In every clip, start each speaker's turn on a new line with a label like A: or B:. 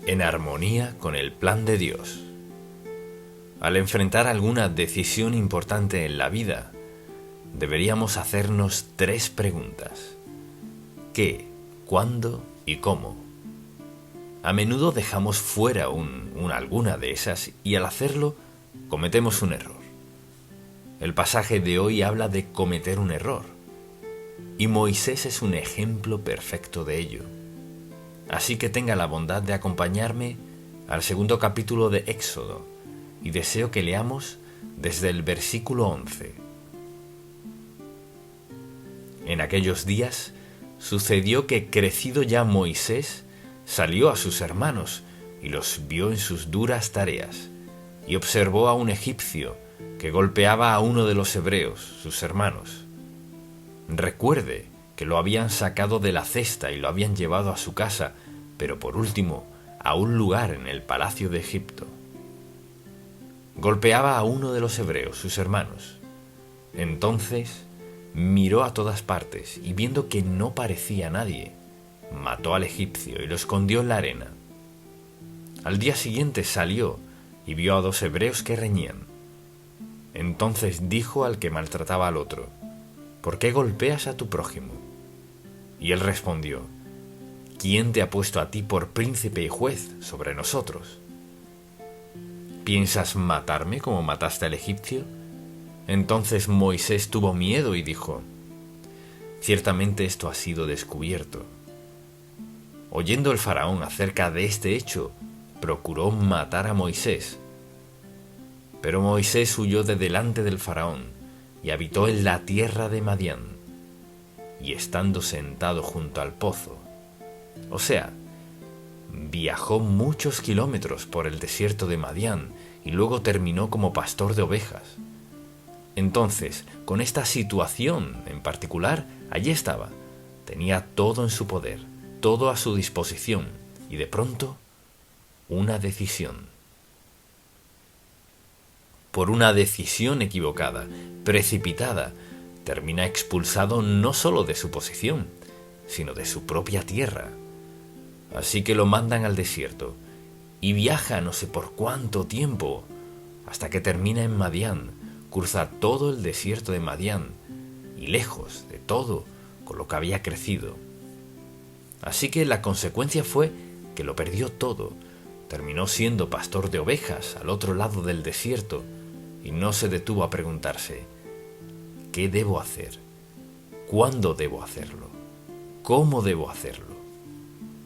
A: en armonía con el plan de Dios. Al enfrentar alguna decisión importante en la vida, deberíamos hacernos 3 preguntas: ¿qué?, ¿cuándo? Y ¿cómo? A menudo dejamos fuera alguna de esas y al hacerlo cometemos un error. El pasaje de hoy habla de cometer un error, y Moisés es un ejemplo perfecto de ello. Así que tenga la bondad de acompañarme al segundo capítulo de Éxodo, y deseo que leamos desde el versículo 11. En aquellos días sucedió que, crecido ya Moisés, salió a sus hermanos y los vio en sus duras tareas, y observó a un egipcio que golpeaba a uno de los hebreos, sus hermanos. Recuerde que lo habían sacado de la cesta y lo habían llevado a su casa, pero por último a un lugar en el palacio de Egipto. Golpeaba a uno de los hebreos, sus hermanos. Entonces miró a todas partes y, viendo que no parecía nadie, mató al egipcio y lo escondió en la arena. Al día siguiente salió y vio a 2 hebreos que reñían. Entonces dijo al que maltrataba al otro: ¿por qué golpeas a tu prójimo? Y él respondió: ¿quién te ha puesto a ti por príncipe y juez sobre nosotros? ¿Piensas matarme como mataste al egipcio? Entonces Moisés tuvo miedo y dijo: ciertamente esto ha sido descubierto. Oyendo el faraón acerca de este hecho, procuró matar a Moisés. Pero Moisés huyó de delante del faraón y habitó en la tierra de Madián, y estando sentado junto al pozo, o sea, viajó muchos kilómetros por el desierto de Madián y luego terminó como pastor de ovejas. Entonces, con esta situación en particular, allí estaba, tenía todo en su poder, todo a su disposición, y de pronto, una decisión. Por una decisión equivocada, precipitada, termina expulsado no solo de su posición, sino de su propia tierra. Así que lo mandan al desierto y viaja no sé por cuánto tiempo, hasta que termina en Madián, cruza todo el desierto de Madián y lejos de todo con lo que había crecido. Así que la consecuencia fue que lo perdió todo. Terminó siendo pastor de ovejas al otro lado del desierto y no se detuvo a preguntarse: ¿qué debo hacer? ¿Cuándo debo hacerlo? ¿Cómo debo hacerlo?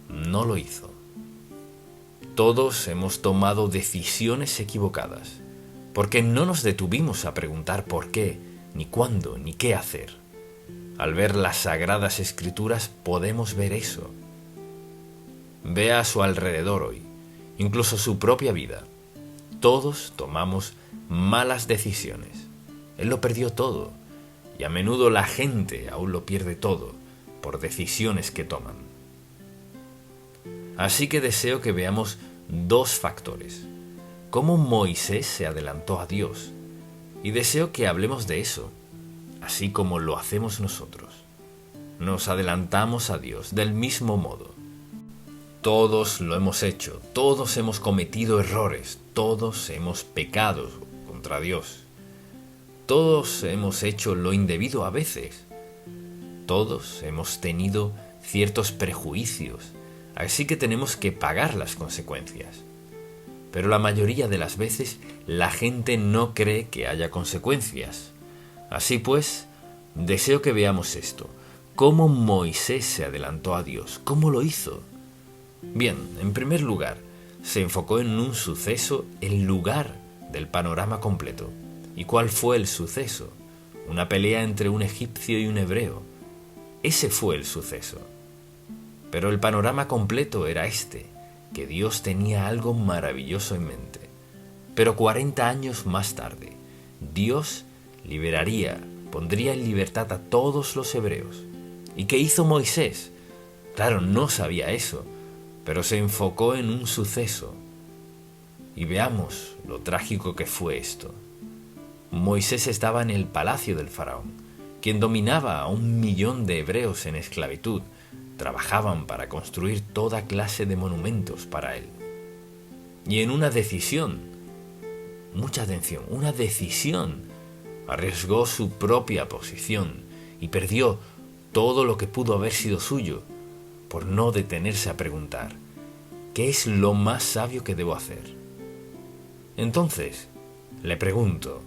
A: No lo hizo. Todos hemos tomado decisiones equivocadas, porque no nos detuvimos a preguntar por qué, ni cuándo, ni qué hacer. Al ver las Sagradas Escrituras podemos ver eso. Vea a su alrededor hoy, incluso su propia vida. Todos tomamos malas decisiones. Él lo perdió todo, y a menudo la gente aún lo pierde todo por decisiones que toman. Así que deseo que veamos 2 factores: cómo Moisés se adelantó a Dios, y deseo que hablemos de eso, así como lo hacemos nosotros. Nos adelantamos a Dios del mismo modo. Todos lo hemos hecho, todos hemos cometido errores, todos hemos pecado contra Dios. Todos hemos hecho lo indebido a veces. Todos hemos tenido ciertos prejuicios, así que tenemos que pagar las consecuencias. Pero la mayoría de las veces la gente no cree que haya consecuencias. Así pues, deseo que veamos esto: cómo Moisés se adelantó a Dios, cómo lo hizo. Bien, en primer lugar, se enfocó en un suceso en lugar del panorama completo. ¿Y cuál fue el suceso? Una pelea entre un egipcio y un hebreo. Ese fue el suceso. Pero el panorama completo era este, que Dios tenía algo maravilloso en mente. Pero 40 años más tarde, Dios pondría en libertad a todos los hebreos. ¿Y qué hizo Moisés? Claro, no sabía eso, pero se enfocó en un suceso. Y veamos lo trágico que fue esto. Moisés estaba en el palacio del faraón, quien dominaba a 1.000.000 de hebreos en esclavitud. Trabajaban para construir toda clase de monumentos para él. Y en una decisión, mucha atención, una decisión, arriesgó su propia posición y perdió todo lo que pudo haber sido suyo por no detenerse a preguntar, ¿qué es lo más sabio que debo hacer? Entonces, le pregunto,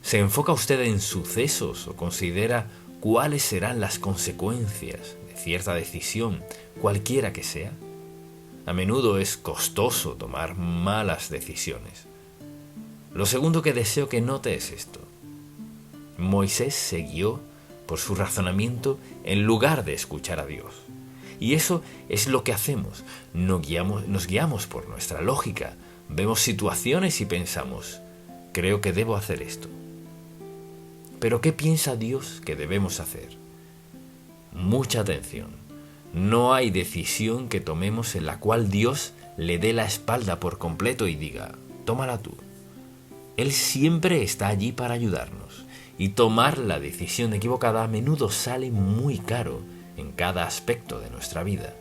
A: ¿se enfoca usted en sucesos o considera cuáles serán las consecuencias de cierta decisión, cualquiera que sea? A menudo es costoso tomar malas decisiones. Lo segundo que deseo que note es esto. Moisés se guió por su razonamiento en lugar de escuchar a Dios. Y eso es lo que hacemos. Nos guiamos por nuestra lógica. Vemos situaciones y pensamos, creo que debo hacer esto. Pero ¿qué piensa Dios que debemos hacer? Mucha atención. No hay decisión que tomemos en la cual Dios le dé la espalda por completo y diga, tómala tú. Él siempre está allí para ayudarnos, y tomar la decisión equivocada a menudo sale muy caro en cada aspecto de nuestra vida.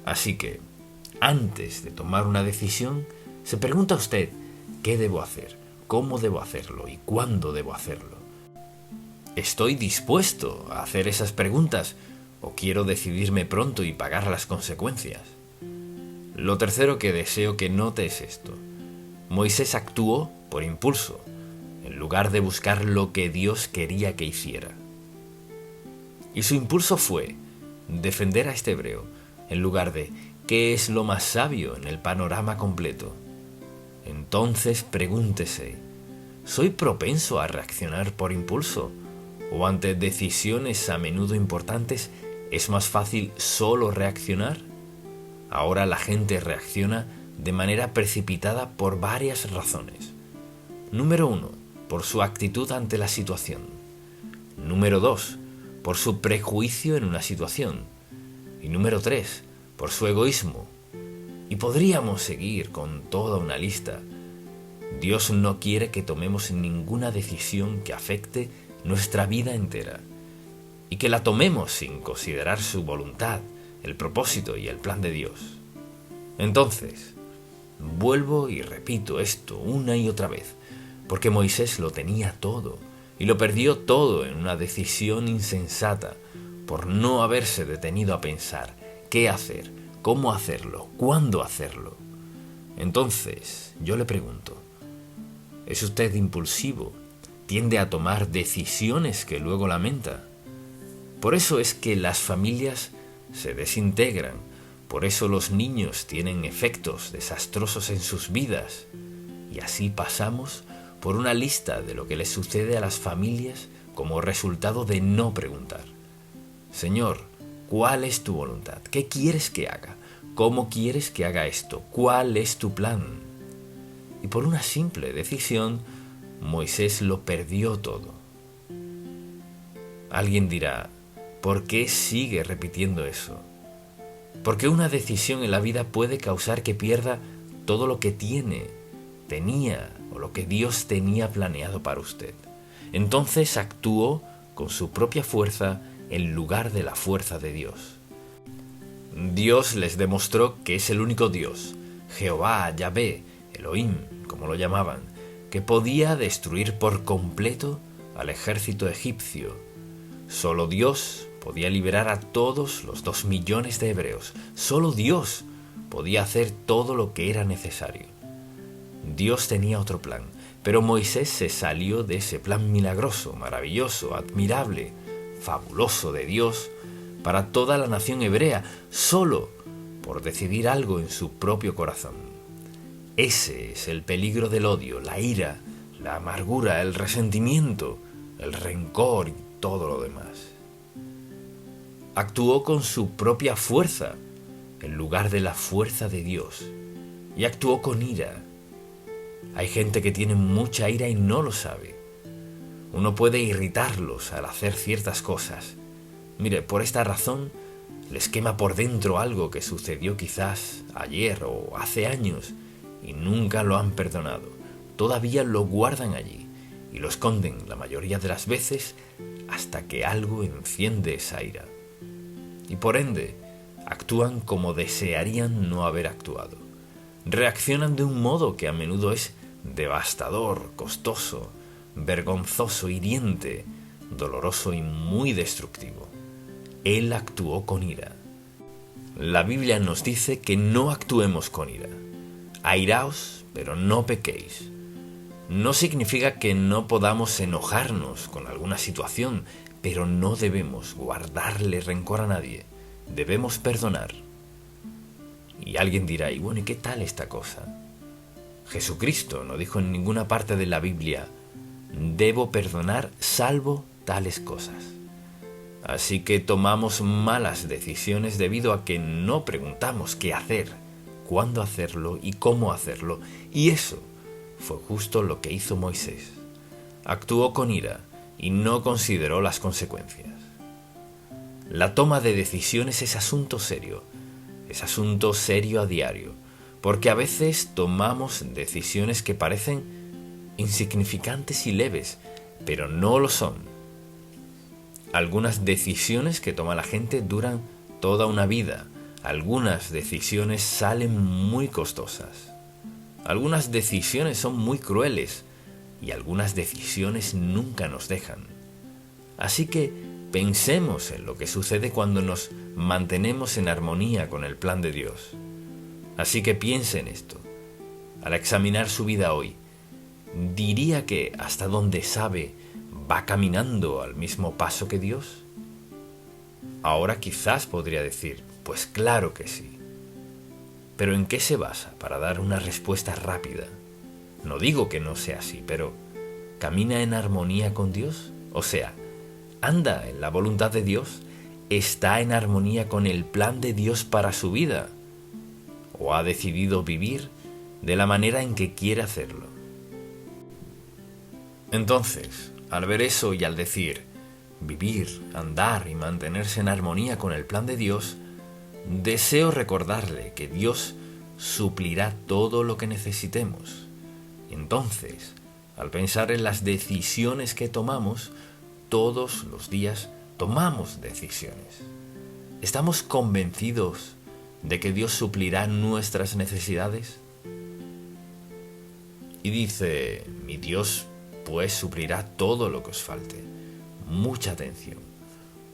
A: Así que, antes de tomar una decisión, se pregunta usted, ¿qué debo hacer? ¿Cómo debo hacerlo? ¿Y cuándo debo hacerlo? ¿Estoy dispuesto a hacer esas preguntas o quiero decidirme pronto y pagar las consecuencias? Lo tercero que deseo que note es esto. Moisés actuó por impulso, en lugar de buscar lo que Dios quería que hiciera. Y su impulso fue defender a este hebreo, en lugar de ¿qué es lo más sabio en el panorama completo? Entonces pregúntese, ¿soy propenso a reaccionar por impulso? ¿O ante decisiones a menudo importantes es más fácil solo reaccionar? Ahora la gente reacciona de manera precipitada por varias razones. Número 1, por su actitud ante la situación. Número 2, por su prejuicio en una situación. Y número 3, por su egoísmo. Y podríamos seguir con toda una lista. Dios no quiere que tomemos ninguna decisión que afecte nuestra vida entera y que la tomemos sin considerar su voluntad, el propósito y el plan de Dios. Entonces, vuelvo y repito esto una y otra vez, porque Moisés lo tenía todo y lo perdió todo en una decisión insensata por no haberse detenido a pensar qué hacer, cómo hacerlo, cuándo hacerlo. Entonces, yo le pregunto, ¿es usted impulsivo? ¿Tiende a tomar decisiones que luego lamenta? Por eso es que las familias se desintegran, por eso los niños tienen efectos desastrosos en sus vidas. Y así pasamos por una lista de lo que les sucede a las familias como resultado de no preguntar. Señor, ¿cuál es tu voluntad? ¿Qué quieres que haga? ¿Cómo quieres que haga esto? ¿Cuál es tu plan? Y por una simple decisión, Moisés lo perdió todo. Alguien dirá, ¿por qué sigue repitiendo eso? Porque una decisión en la vida puede causar que pierda todo lo que tenía o lo que Dios tenía planeado para usted. Entonces actuó con su propia fuerza en lugar de la fuerza de Dios. Dios les demostró que es el único Dios, Jehová, Yahvé, Elohim, como lo llamaban, que podía destruir por completo al ejército egipcio. Solo Dios podía liberar a todos los 2 millones de hebreos. Solo Dios podía hacer todo lo que era necesario. Dios tenía otro plan, pero Moisés se salió de ese plan milagroso, maravilloso, admirable, fabuloso de Dios para toda la nación hebrea, solo por decidir algo en su propio corazón. Ese es el peligro del odio, la ira, la amargura, el resentimiento, el rencor y todo lo demás. Actuó con su propia fuerza en lugar de la fuerza de Dios y actuó con ira. Hay gente que tiene mucha ira y no lo sabe. Uno puede irritarlos al hacer ciertas cosas. Mire, por esta razón les quema por dentro algo que sucedió quizás ayer o hace años y nunca lo han perdonado. Todavía lo guardan allí y lo esconden la mayoría de las veces hasta que algo enciende esa ira. Y por ende, actúan como desearían no haber actuado. reaccionan de un modo que a menudo es devastador, costoso, vergonzoso, hiriente, doloroso y muy destructivo. Él actuó con ira. La Biblia nos dice que no actuemos con ira. Airaos, pero no pequéis. No significa que no podamos enojarnos con alguna situación, pero no debemos guardarle rencor a nadie. Debemos perdonar. Y alguien dirá, y bueno, ¿y qué tal esta cosa? Jesucristo no dijo en ninguna parte de la Biblia, debo perdonar salvo tales cosas. Así que tomamos malas decisiones debido a que no preguntamos qué hacer, cuándo hacerlo y cómo hacerlo. Y eso fue justo lo que hizo Moisés. Actuó con ira y no consideró las consecuencias. La toma de decisiones es asunto serio a diario, porque a veces tomamos decisiones que parecen insignificantes y leves, pero no lo son. Algunas decisiones que toma la gente duran toda una vida. Algunas decisiones salen muy costosas. Algunas decisiones son muy crueles y algunas decisiones nunca nos dejan. Así que pensemos en lo que sucede cuando nos mantenemos en armonía con el plan de Dios. Así que piense en esto. Al examinar su vida hoy, ¿diría que hasta donde sabe va caminando al mismo paso que Dios? Ahora quizás podría decir, pues claro que sí. Pero ¿en qué se basa para dar una respuesta rápida? No digo que no sea así, pero ¿camina en armonía con Dios? O sea, ¿anda en la voluntad de Dios? ¿Está en armonía con el plan de Dios para su vida? ¿O ha decidido vivir de la manera en que quiere hacerlo? Entonces, al ver eso y al decir, vivir, andar y mantenerse en armonía con el plan de Dios, deseo recordarle que Dios suplirá todo lo que necesitemos. Entonces, al pensar en las decisiones que tomamos, todos los días tomamos decisiones. ¿Estamos convencidos de que Dios suplirá nuestras necesidades? Y dice, mi Dios pues suplirá todo lo que os falte. Mucha atención,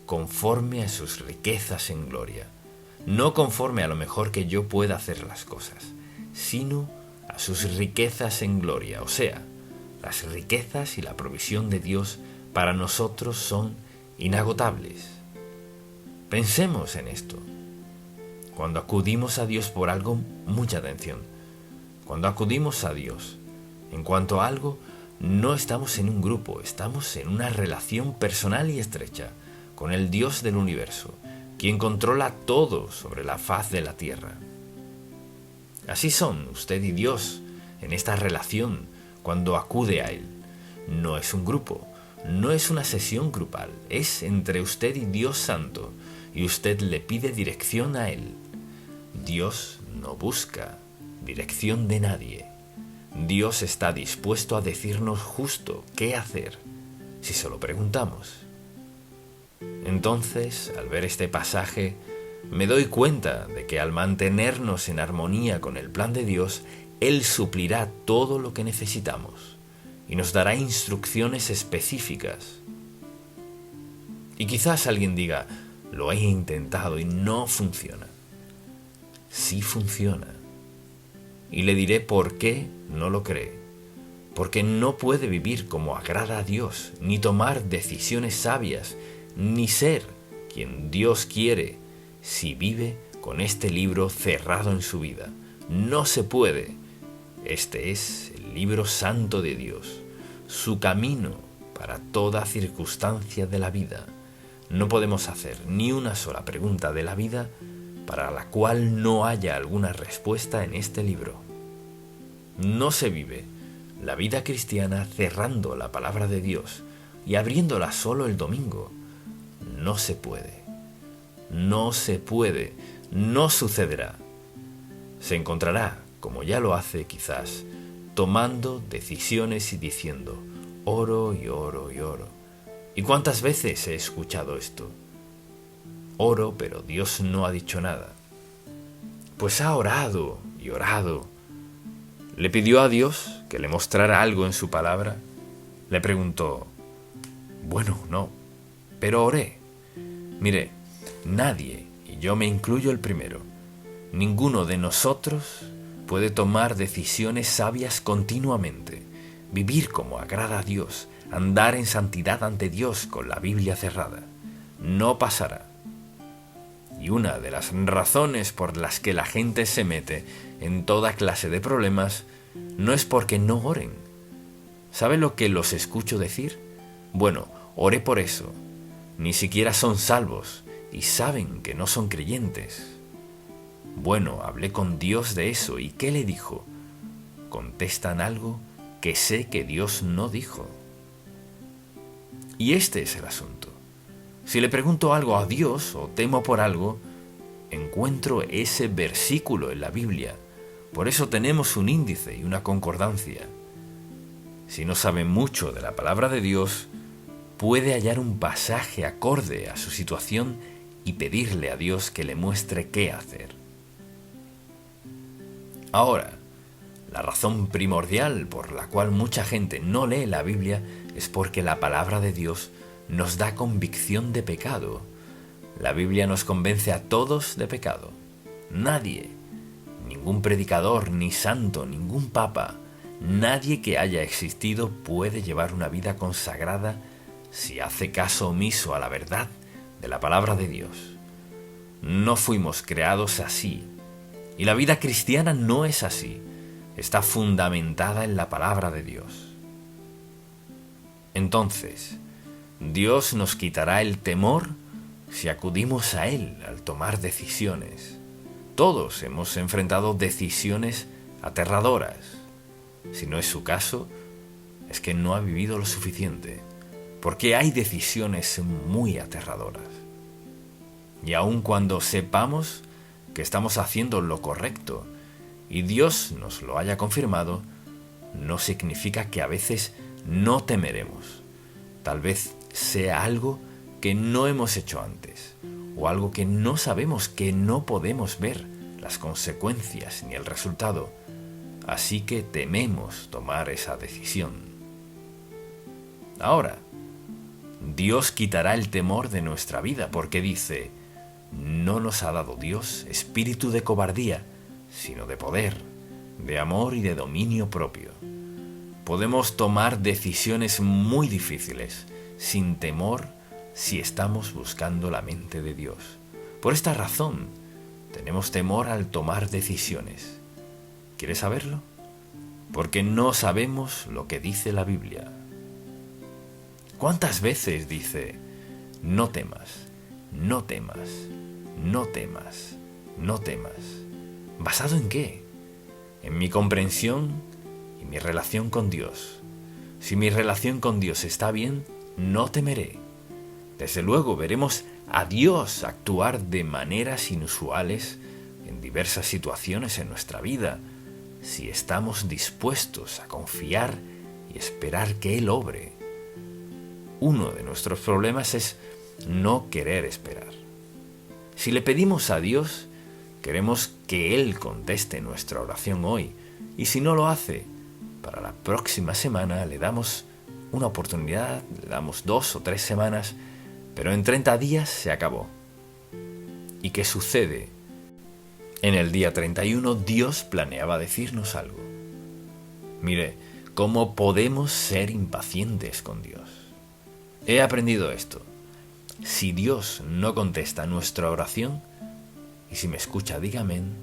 A: conforme a sus riquezas en gloria. No conforme a lo mejor que yo pueda hacer las cosas, sino a sus riquezas en gloria. O sea, las riquezas y la provisión de Dios para nosotros son inagotables. Pensemos en esto. Cuando acudimos a Dios por algo, mucha atención. Cuando acudimos a Dios en cuanto a algo, no estamos en un grupo, estamos en una relación personal y estrecha con el Dios del universo, quien controla todo sobre la faz de la tierra. Así son usted y Dios en esta relación cuando acude a Él. No es un grupo, no es una sesión grupal, es entre usted y Dios Santo, y usted le pide dirección a Él. Dios no busca dirección de nadie. Dios está dispuesto a decirnos justo qué hacer si se lo preguntamos. Entonces, al ver este pasaje, me doy cuenta de que al mantenernos en armonía con el plan de Dios, Él suplirá todo lo que necesitamos y nos dará instrucciones específicas. Y quizás alguien diga, lo he intentado y no funciona. Sí funciona. Y le diré por qué no lo cree. Porque no puede vivir como agrada a Dios, ni tomar decisiones sabias, ni ser quien Dios quiere si vive con este libro cerrado en su vida. No se puede. Este es el libro santo de Dios, su camino para toda circunstancia de la vida. No podemos hacer ni una sola pregunta de la vida para la cual no haya alguna respuesta en este libro. No se vive la vida cristiana cerrando la palabra de Dios y abriéndola solo el domingo. No se puede. No se puede. No sucederá. Se encontrará, como ya lo hace quizás, tomando decisiones y diciendo, oro y oro y oro. ¿Y cuántas veces he escuchado esto? Oro, pero Dios no ha dicho nada. Pues ha orado y orado, Le pidió a Dios que le mostrara algo en su palabra. Le preguntó, bueno, no, pero oré. Mire, nadie, y yo me incluyo el primero, ninguno de nosotros puede tomar decisiones sabias continuamente, vivir como agrada a Dios, andar en santidad ante Dios con la Biblia cerrada. No pasará. Y una de las razones por las que la gente se mete en toda clase de problemas no es porque no oren. ¿Sabe lo que los escucho decir? Bueno, oré por eso. Ni siquiera son salvos y saben que no son creyentes. Bueno, hablé con Dios de eso, ¿y qué le dijo? Contestan algo que sé que Dios no dijo. Y este es el asunto. Si le pregunto algo a Dios o temo por algo, encuentro ese versículo en la Biblia. Por eso tenemos un índice y una concordancia. Si no sabe mucho de la palabra de Dios, puede hallar un pasaje acorde a su situación y pedirle a Dios que le muestre qué hacer. Ahora, la razón primordial por la cual mucha gente no lee la Biblia es porque la palabra de Dios nos da convicción de pecado. La Biblia nos convence a todos de pecado. Nadie, ningún predicador, ni santo, ningún papa, nadie que haya existido puede llevar una vida consagrada si hace caso omiso a la verdad de la palabra de Dios. No fuimos creados así, y la vida cristiana no es así. Está fundamentada en la palabra de Dios. Entonces, Dios nos quitará el temor si acudimos a Él al tomar decisiones. Todos hemos enfrentado decisiones aterradoras. Si no es su caso, es que no ha vivido lo suficiente, porque hay decisiones muy aterradoras. Y aun cuando sepamos que estamos haciendo lo correcto y Dios nos lo haya confirmado, no significa que a veces no temeremos. Tal vez sea algo que no hemos hecho antes, o algo que no sabemos, que no podemos ver las consecuencias ni el resultado. Así que tememos tomar esa decisión. Ahora, Dios quitará el temor de nuestra vida porque dice, no nos ha dado Dios espíritu de cobardía, sino de poder, de amor y de dominio propio. Podemos tomar decisiones muy difíciles, sin temor, si estamos buscando la mente de Dios. Por esta razón, tenemos temor al tomar decisiones. ¿Quieres saberlo? Porque no sabemos lo que dice la Biblia. ¿Cuántas veces dice, no temas, no temas, no temas, no temas? ¿Basado en qué? En mi comprensión y mi relación con Dios. Si mi relación con Dios está bien, no temeré. Desde luego veremos a Dios actuar de maneras inusuales en diversas situaciones en nuestra vida, si estamos dispuestos a confiar y esperar que Él obre. Uno de nuestros problemas es no querer esperar. Si le pedimos a Dios, queremos que Él conteste nuestra oración hoy, y si no lo hace, para la próxima semana le damos una oportunidad, le damos 2 o 3 semanas, pero en 30 días se acabó. ¿Y qué sucede? En el día 31 Dios planeaba decirnos algo. Mire, ¿cómo podemos ser impacientes con Dios? He aprendido esto. Si Dios no contesta nuestra oración, y si me escucha, diga amén.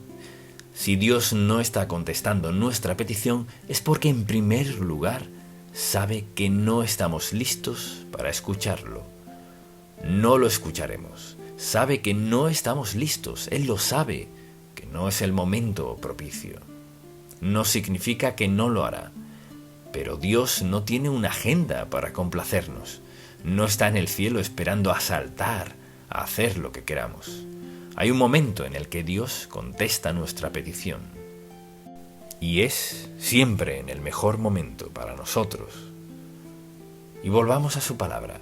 A: Si Dios no está contestando nuestra petición, es porque en primer lugar sabe que no estamos listos para escucharlo. No lo escucharemos. Sabe que no estamos listos. Él lo sabe, que no es el momento propicio. No significa que no lo hará. Pero Dios no tiene una agenda para complacernos. No está en el cielo esperando a saltar, a hacer lo que queramos. Hay un momento en el que Dios contesta nuestra petición. Y es siempre en el mejor momento para nosotros. Y volvamos a su palabra.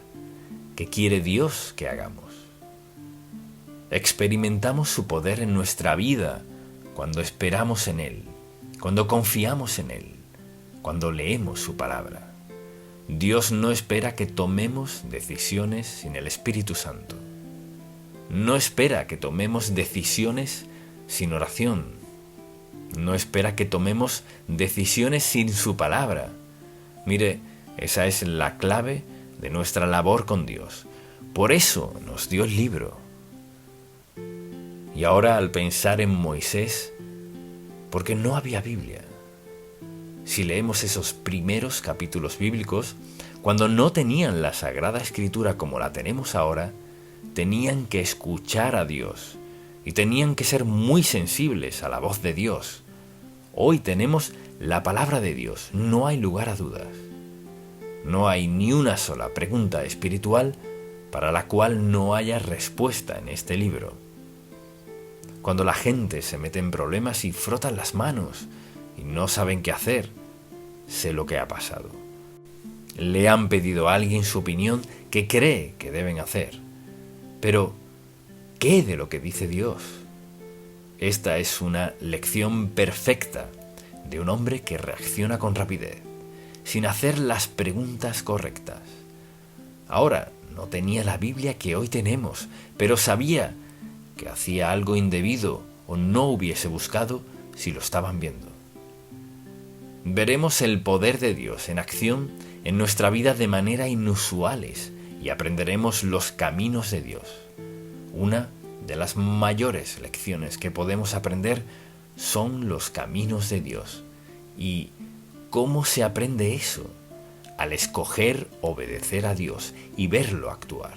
A: ¿Qué quiere Dios que hagamos? Experimentamos su poder en nuestra vida cuando esperamos en Él. cuando confiamos en Él, cuando leemos su palabra. Dios no espera que tomemos decisiones sin el Espíritu Santo. No espera que tomemos decisiones sin oración. No espera que tomemos decisiones sin su palabra. Mire, esa es la clave de nuestra labor con Dios. Por eso nos dio el libro. Y ahora, al pensar en Moisés, porque no había Biblia. Si leemos esos primeros capítulos bíblicos, cuando no tenían la Sagrada Escritura como la tenemos ahora, tenían que escuchar a Dios y tenían que ser muy sensibles a la voz de Dios. Hoy tenemos la palabra de Dios, no hay lugar a dudas. No hay ni una sola pregunta espiritual para la cual no haya respuesta en este libro. Cuando la gente se mete en problemas y frotan las manos y no saben qué hacer, sé lo que ha pasado. Le han pedido a alguien su opinión que cree que deben hacer. Pero, ¿qué de lo que dice Dios? Esta es una lección perfecta de un hombre que reacciona con rapidez, sin hacer las preguntas correctas. Ahora, no tenía la Biblia que hoy tenemos, pero sabía que hacía algo indebido o no hubiese buscado si lo estaban viendo. Veremos el poder de Dios en acción en nuestra vida de manera inusuales y aprenderemos los caminos de Dios. Una de las mayores lecciones que podemos aprender son los caminos de Dios. ¿Y cómo se aprende eso? Al escoger obedecer a Dios y verlo actuar.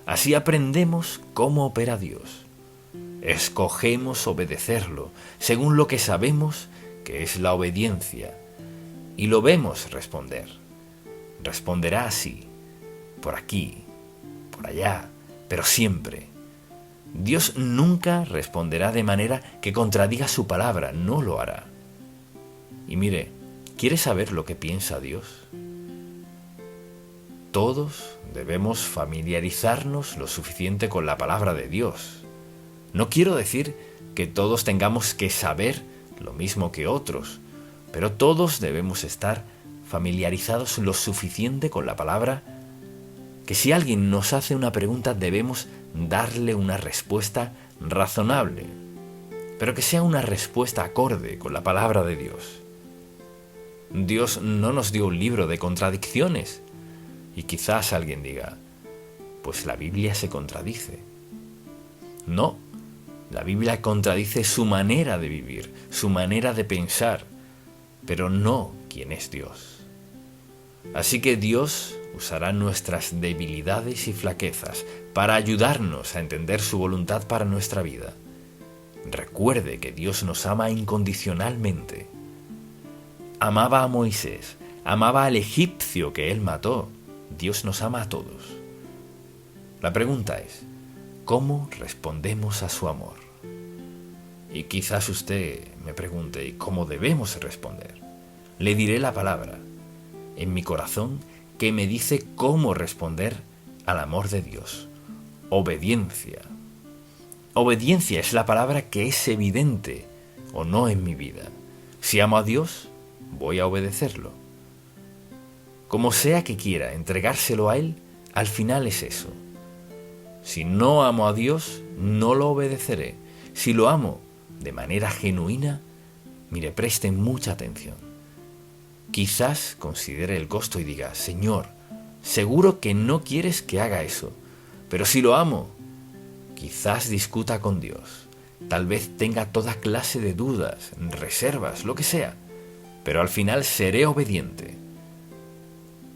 A: Así aprendemos cómo opera Dios. Escogemos obedecerlo según lo que sabemos que es la obediencia y lo vemos responder. Responderá así, por aquí, por allá, pero siempre. Dios nunca responderá de manera que contradiga su palabra, no lo hará. Y mire, ¿quiere saber lo que piensa Dios? Todos debemos familiarizarnos lo suficiente con la palabra de Dios. No quiero decir que todos tengamos que saber lo mismo que otros, pero todos debemos estar familiarizados lo suficiente con la palabra que si alguien nos hace una pregunta debemos darle una respuesta razonable, pero que sea una respuesta acorde con la palabra de Dios. Dios no nos dio un libro de contradicciones y quizás alguien diga, pues la Biblia se contradice. No, la Biblia contradice su manera de vivir, su manera de pensar, pero no quién es Dios. Así que Dios usará nuestras debilidades y flaquezas para ayudarnos a entender su voluntad para nuestra vida. Recuerde que Dios nos ama incondicionalmente. Amaba a Moisés, amaba al egipcio que él mató. Dios nos ama a todos. La pregunta es, ¿cómo respondemos a su amor? Y quizás usted me pregunte, ¿y cómo debemos responder? Le diré la palabra en mi corazón que me dice cómo responder al amor de Dios. Obediencia. Obediencia es la palabra que es evidente o no en mi vida. Si amo a Dios, voy a obedecerlo. Como sea que quiera entregárselo a Él, al final es eso. Si no amo a Dios, no lo obedeceré. Si lo amo de manera genuina, mire, presten mucha atención. Quizás considere el costo y diga, Señor, seguro que no quieres que haga eso, pero si lo amo, quizás discuta con Dios. Tal vez tenga toda clase de dudas, reservas, lo que sea, pero al final seré obediente.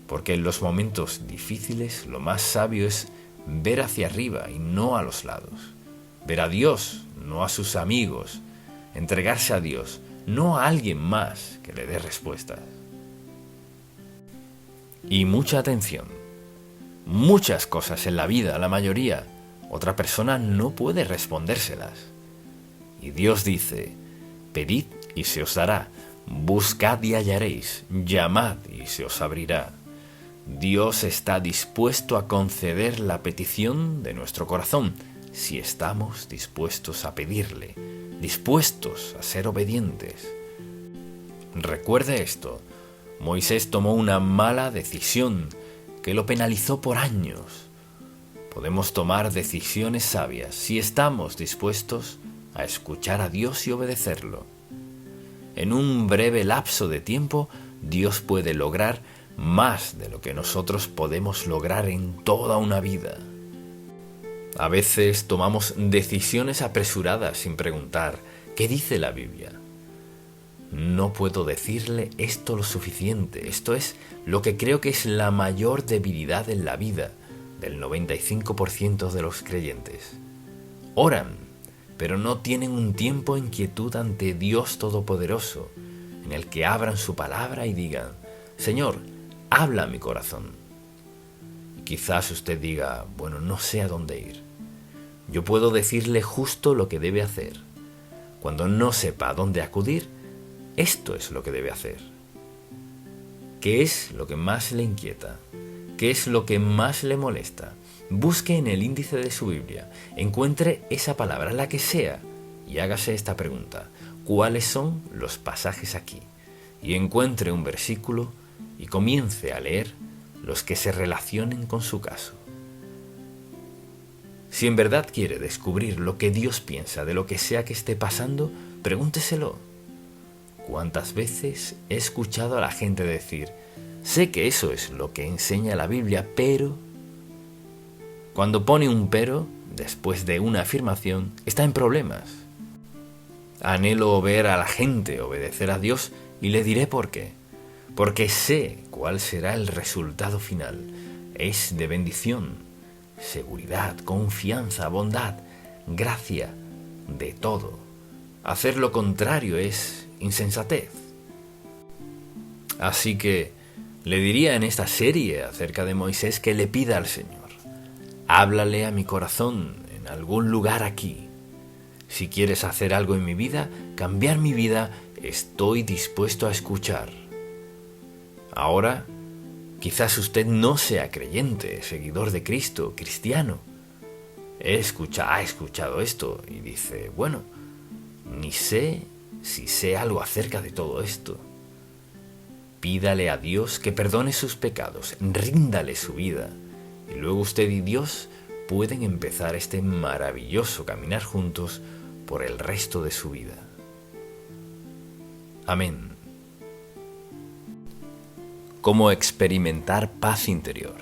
A: Porque en los momentos difíciles lo más sabio es ver hacia arriba y no a los lados. Ver a Dios, no a sus amigos. Entregarse a Dios, no a alguien más que le dé respuestas. Y mucha atención. Muchas cosas en la vida, la mayoría, otra persona no puede respondérselas. Y Dios dice, pedid y se os dará, buscad y hallaréis, llamad y se os abrirá. Dios está dispuesto a conceder la petición de nuestro corazón, si estamos dispuestos a pedirle, dispuestos a ser obedientes. Recuerde esto, Moisés tomó una mala decisión que lo penalizó por años. Podemos tomar decisiones sabias si estamos dispuestos a escuchar a Dios y obedecerlo. En un breve lapso de tiempo, Dios puede lograr más de lo que nosotros podemos lograr en toda una vida. A veces tomamos decisiones apresuradas sin preguntar, ¿qué dice la Biblia? No puedo decirle esto lo suficiente. Esto es lo que creo que es la mayor debilidad en la vida del 95% de los creyentes. Oran, pero no tienen un tiempo en quietud ante Dios Todopoderoso, en el que abran su palabra y digan, Señor, habla a mi corazón. Y quizás usted diga, bueno, no sé a dónde ir. Yo puedo decirle justo lo que debe hacer. Cuando no sepa a dónde acudir, esto es lo que debe hacer. ¿Qué es lo que más le inquieta? ¿Qué es lo que más le molesta? Busque en el índice de su Biblia, encuentre esa palabra, la que sea, y hágase esta pregunta. ¿Cuáles son los pasajes aquí? Y encuentre un versículo y comience a leer los que se relacionen con su caso. Si en verdad quiere descubrir lo que Dios piensa de lo que sea que esté pasando, pregúnteselo. ¿Cuántas veces he escuchado a la gente decir, sé que eso es lo que enseña la Biblia, pero... Cuando pone un pero, después de una afirmación, está en problemas. Anhelo ver a la gente obedecer a Dios y le diré por qué. Porque sé cuál será el resultado final. Es de bendición, seguridad, confianza, bondad, gracia, de todo. Hacer lo contrario es insensatez. Así que le diría en esta serie acerca de Moisés que le pida al Señor, háblale a mi corazón en algún lugar aquí. Si quieres hacer algo en mi vida, cambiar mi vida, estoy dispuesto a escuchar. Ahora, quizás usted no sea creyente, seguidor de Cristo, cristiano. Ha escuchado esto y dice, bueno, ni sé si sé algo acerca de todo esto. Pídale a Dios que perdone sus pecados, ríndale su vida, y luego usted y Dios pueden empezar este maravilloso caminar juntos por el resto de su vida. Amén. ¿Cómo experimentar paz interior?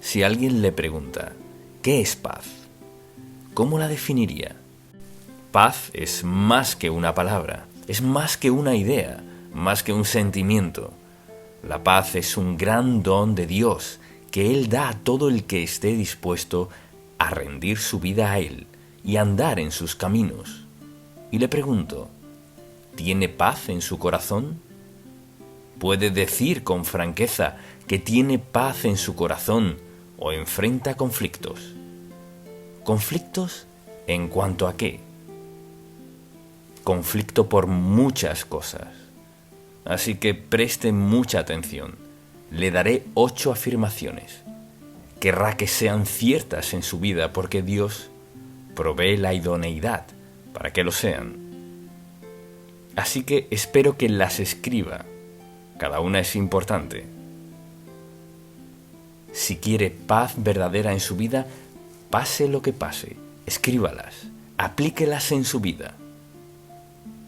A: Si alguien le pregunta, ¿qué es paz? ¿Cómo la definiría? Paz es más que una palabra, es más que una idea, más que un sentimiento. La paz es un gran don de Dios que Él da a todo el que esté dispuesto a rendir su vida a Él y andar en sus caminos. Y le pregunto, ¿tiene paz en su corazón? ¿Puede decir con franqueza que tiene paz en su corazón o enfrenta conflictos? ¿Conflictos en cuanto a qué? Conflicto por muchas cosas. Así que preste mucha atención. Le daré 8 afirmaciones. Querrá que sean ciertas en su vida porque Dios provee la idoneidad para que lo sean. Así que espero que las escriba. Cada una es importante. Si quiere paz verdadera en su vida, pase lo que pase, escríbalas, aplíquelas en su vida.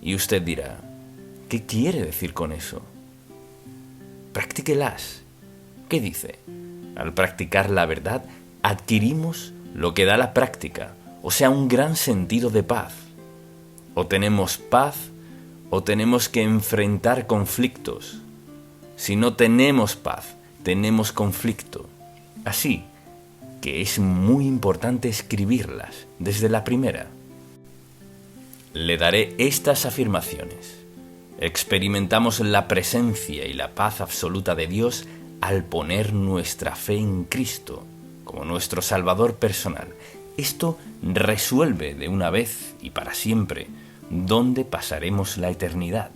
A: Y usted dirá, ¿qué quiere decir con eso? Practíquelas. ¿Qué dice? Al practicar la verdad, adquirimos lo que da la práctica, o sea, un gran sentido de paz. O tenemos paz, o tenemos que enfrentar conflictos. Si no tenemos paz, tenemos conflicto. Así que es muy importante escribirlas desde la primera. Le daré estas afirmaciones. Experimentamos la presencia y la paz absoluta de Dios al poner nuestra fe en Cristo como nuestro Salvador personal. Esto resuelve de una vez y para siempre dónde pasaremos la eternidad.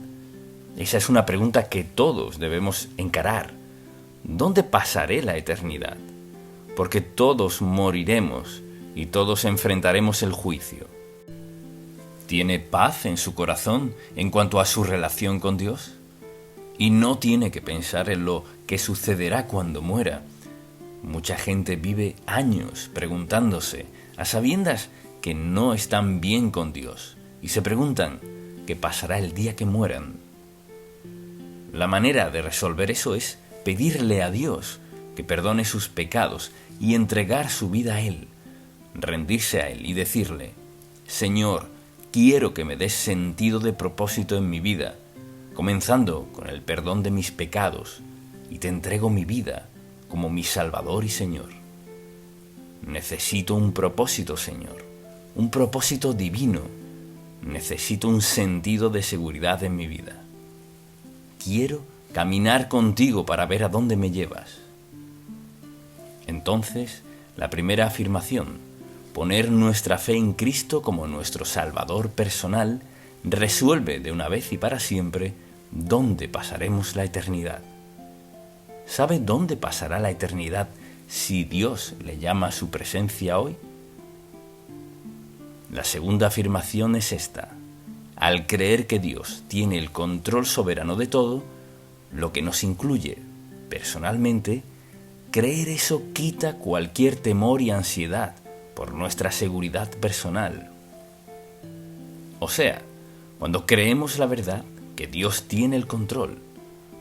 A: Esa es una pregunta que todos debemos encarar. ¿Dónde pasaré la eternidad? Porque todos moriremos y todos enfrentaremos el juicio. ¿Tiene paz en su corazón en cuanto a su relación con Dios? Y no tiene que pensar en lo que sucederá cuando muera. Mucha gente vive años preguntándose, a sabiendas que no están bien con Dios, y se preguntan qué pasará el día que mueran. La manera de resolver eso es pedirle a Dios que perdone sus pecados y entregar su vida a Él, rendirse a Él y decirle: Señor, quiero que me des sentido de propósito en mi vida, comenzando con el perdón de mis pecados, y te entrego mi vida como mi Salvador y Señor. Necesito un propósito, Señor, un propósito divino. Necesito un sentido de seguridad en mi vida. Quiero caminar contigo para ver a dónde me llevas. Entonces, la primera afirmación, poner nuestra fe en Cristo como nuestro Salvador personal, resuelve de una vez y para siempre dónde pasaremos la eternidad. ¿Sabe dónde pasará la eternidad si Dios le llama a su presencia hoy? La segunda afirmación es esta: al creer que Dios tiene el control soberano de todo, lo que nos incluye personalmente, creer eso quita cualquier temor y ansiedad por nuestra seguridad personal. O sea, cuando creemos la verdad, que Dios tiene el control,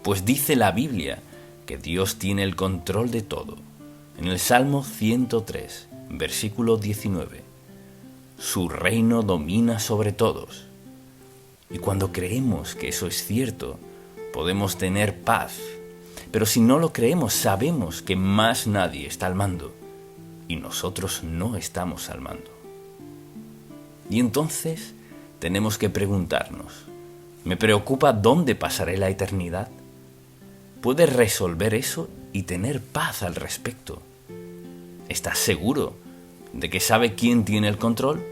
A: pues dice la Biblia que Dios tiene el control de todo. En el Salmo 103, versículo 19, su reino domina sobre todos. Y cuando creemos que eso es cierto, podemos tener paz. Pero si no lo creemos, sabemos que más nadie está al mando, y nosotros no estamos al mando. Y entonces tenemos que preguntarnos: ¿me preocupa dónde pasaré la eternidad? ¿Puedes resolver eso y tener paz al respecto? ¿Estás seguro de que sabe quién tiene el control?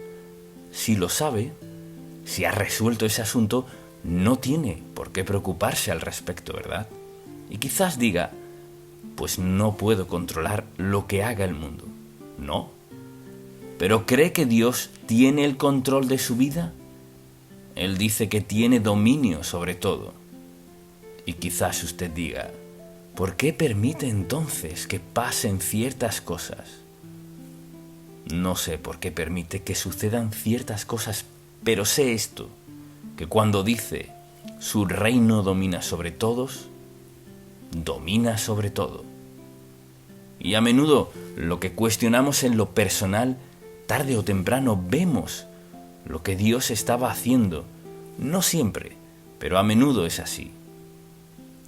A: Si lo sabe, si ha resuelto ese asunto, no tiene por qué preocuparse al respecto, ¿verdad? Y quizás diga: pues no puedo controlar lo que haga el mundo. No. ¿Pero cree que Dios tiene el control de su vida? Él dice que tiene dominio sobre todo. Y quizás usted diga: ¿por qué permite entonces que pasen ciertas cosas? No sé por qué permite que sucedan ciertas cosas, pero sé esto, que cuando dice su reino domina sobre todos, domina sobre todo. Y a menudo lo que cuestionamos en lo personal, tarde o temprano vemos lo que Dios estaba haciendo. No siempre, pero a menudo es así.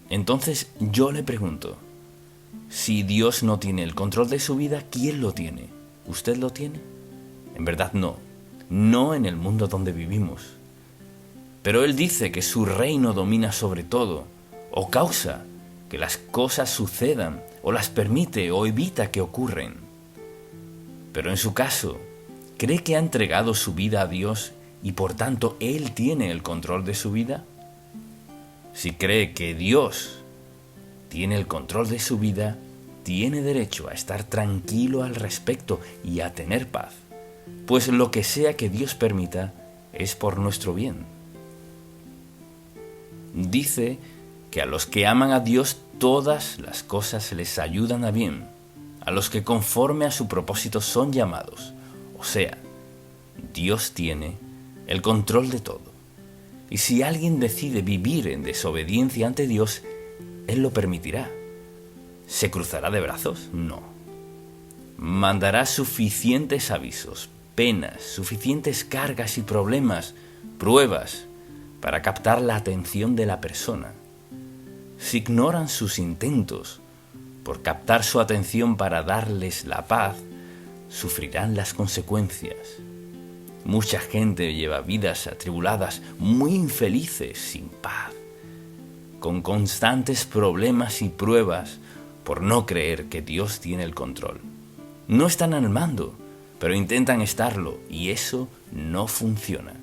A: Entonces yo le pregunto, si Dios no tiene el control de su vida, ¿quién lo tiene? ¿Usted lo tiene? En verdad no, no en el mundo donde vivimos. Pero Él dice que su reino domina sobre todo, o causa que las cosas sucedan, o las permite o evita que ocurren. Pero en su caso, ¿cree que ha entregado su vida a Dios y por tanto Él tiene el control de su vida? Si cree que Dios tiene el control de su vida, tiene derecho a estar tranquilo al respecto y a tener paz, pues lo que sea que Dios permita es por nuestro bien. Dice que a los que aman a Dios todas las cosas les ayudan a bien, a los que conforme a su propósito son llamados. O sea, Dios tiene el control de todo. Y si alguien decide vivir en desobediencia ante Dios, Él lo permitirá. ¿Se cruzará de brazos? No. Mandará suficientes avisos, penas, suficientes cargas y problemas, pruebas, para captar la atención de la persona. Si ignoran sus intentos por captar su atención para darles la paz, sufrirán las consecuencias. Mucha gente lleva vidas atribuladas, muy infelices, sin paz, con constantes problemas y pruebas por no creer que Dios tiene el control. No están al mando, pero intentan estarlo, y eso no funciona.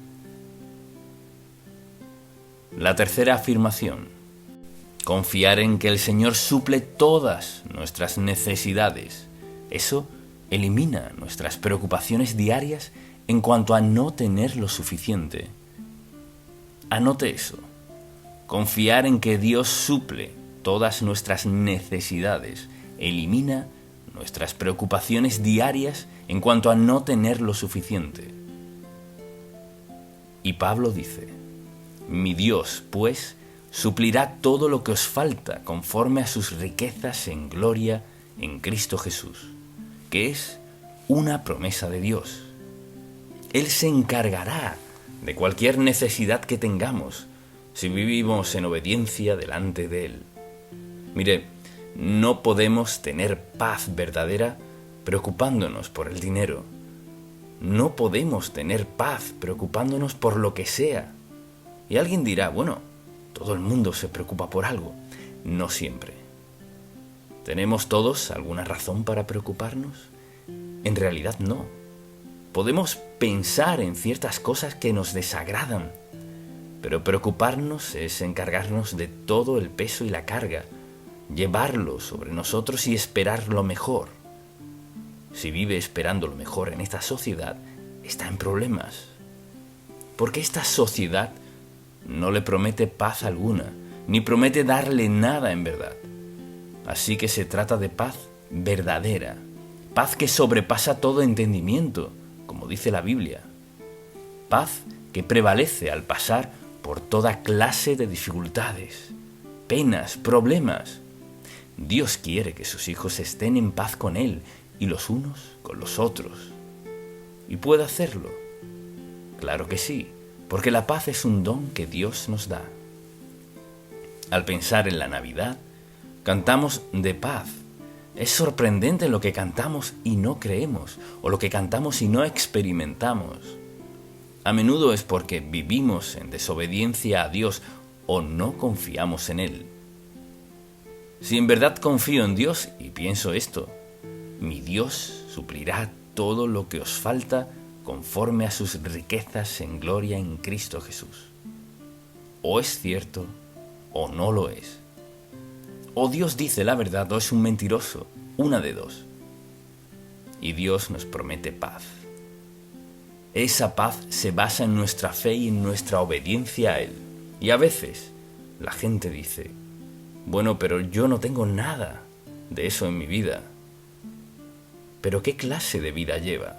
A: La tercera afirmación: confiar en que el Señor suple todas nuestras necesidades. Eso elimina nuestras preocupaciones diarias
B: en cuanto a no tener lo suficiente. Anote eso. Confiar en que Dios suple todas nuestras necesidades, elimina nuestras preocupaciones diarias en cuanto a no tener lo suficiente. Y Pablo dice: mi Dios, pues, suplirá todo lo que os falta conforme a sus riquezas en gloria en Cristo Jesús, que es una promesa de Dios. Él se encargará de cualquier necesidad que tengamos si vivimos en obediencia delante de Él. Mire, no podemos tener paz verdadera preocupándonos por el dinero. No podemos tener paz preocupándonos por lo que sea. Y alguien dirá, bueno, todo el mundo se preocupa por algo. No siempre. ¿Tenemos todos alguna razón para preocuparnos? En realidad no. Podemos pensar en ciertas cosas que nos desagradan, pero preocuparnos es encargarnos de todo el peso y la carga, llevarlo sobre nosotros y esperar lo mejor. Si vive esperando lo mejor en esta sociedad, está en problemas. Porque esta sociedad no le promete paz alguna, ni promete darle nada en verdad. Así que se trata de paz verdadera, paz que sobrepasa todo entendimiento, como dice la Biblia. Paz que prevalece al pasar por toda clase de dificultades, penas, problemas. Dios quiere que sus hijos estén en paz con Él y los unos con los otros. ¿Y puede hacerlo? Claro que sí, porque la paz es un don que Dios nos da. Al pensar en la Navidad, cantamos de paz. Es sorprendente lo que cantamos y no creemos, o lo que cantamos y no experimentamos. A menudo es porque vivimos en desobediencia a Dios o no confiamos en Él. Si en verdad confío en Dios y pienso esto, mi Dios suplirá todo lo que os falta conforme a sus riquezas en gloria en Cristo Jesús. O es cierto o no lo es. O Dios dice la verdad o es un mentiroso, una de dos. Y Dios nos promete paz. Esa paz se basa en nuestra fe y en nuestra obediencia a Él. Y a veces la gente dice, bueno, pero yo no tengo nada de eso en mi vida. ¿Pero qué clase de vida lleva?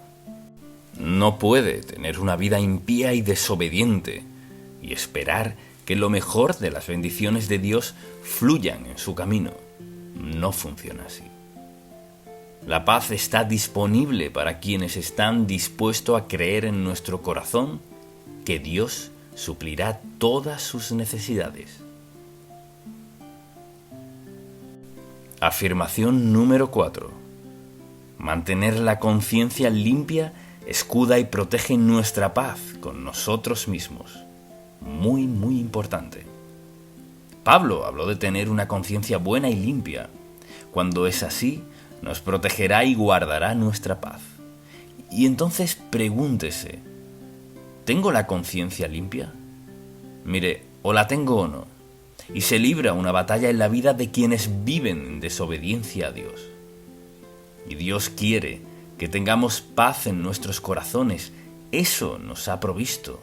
B: No puede tener una vida impía y desobediente y esperar que lo mejor de las bendiciones de Dios fluyan en su camino. No funciona así. La paz está disponible para quienes están dispuestos a creer en nuestro corazón que Dios suplirá todas sus necesidades. Afirmación número 4. Mantener la conciencia limpia escuda y protege nuestra paz con nosotros mismos. Muy, muy importante. Pablo habló de tener una conciencia buena y limpia. Cuando es así, nos protegerá y guardará nuestra paz. Y entonces pregúntese, ¿tengo la conciencia limpia? Mire, o la tengo o no. Y se libra una batalla en la vida de quienes viven en desobediencia a Dios. Y Dios quiere que tengamos paz en nuestros corazones. Eso nos ha provisto.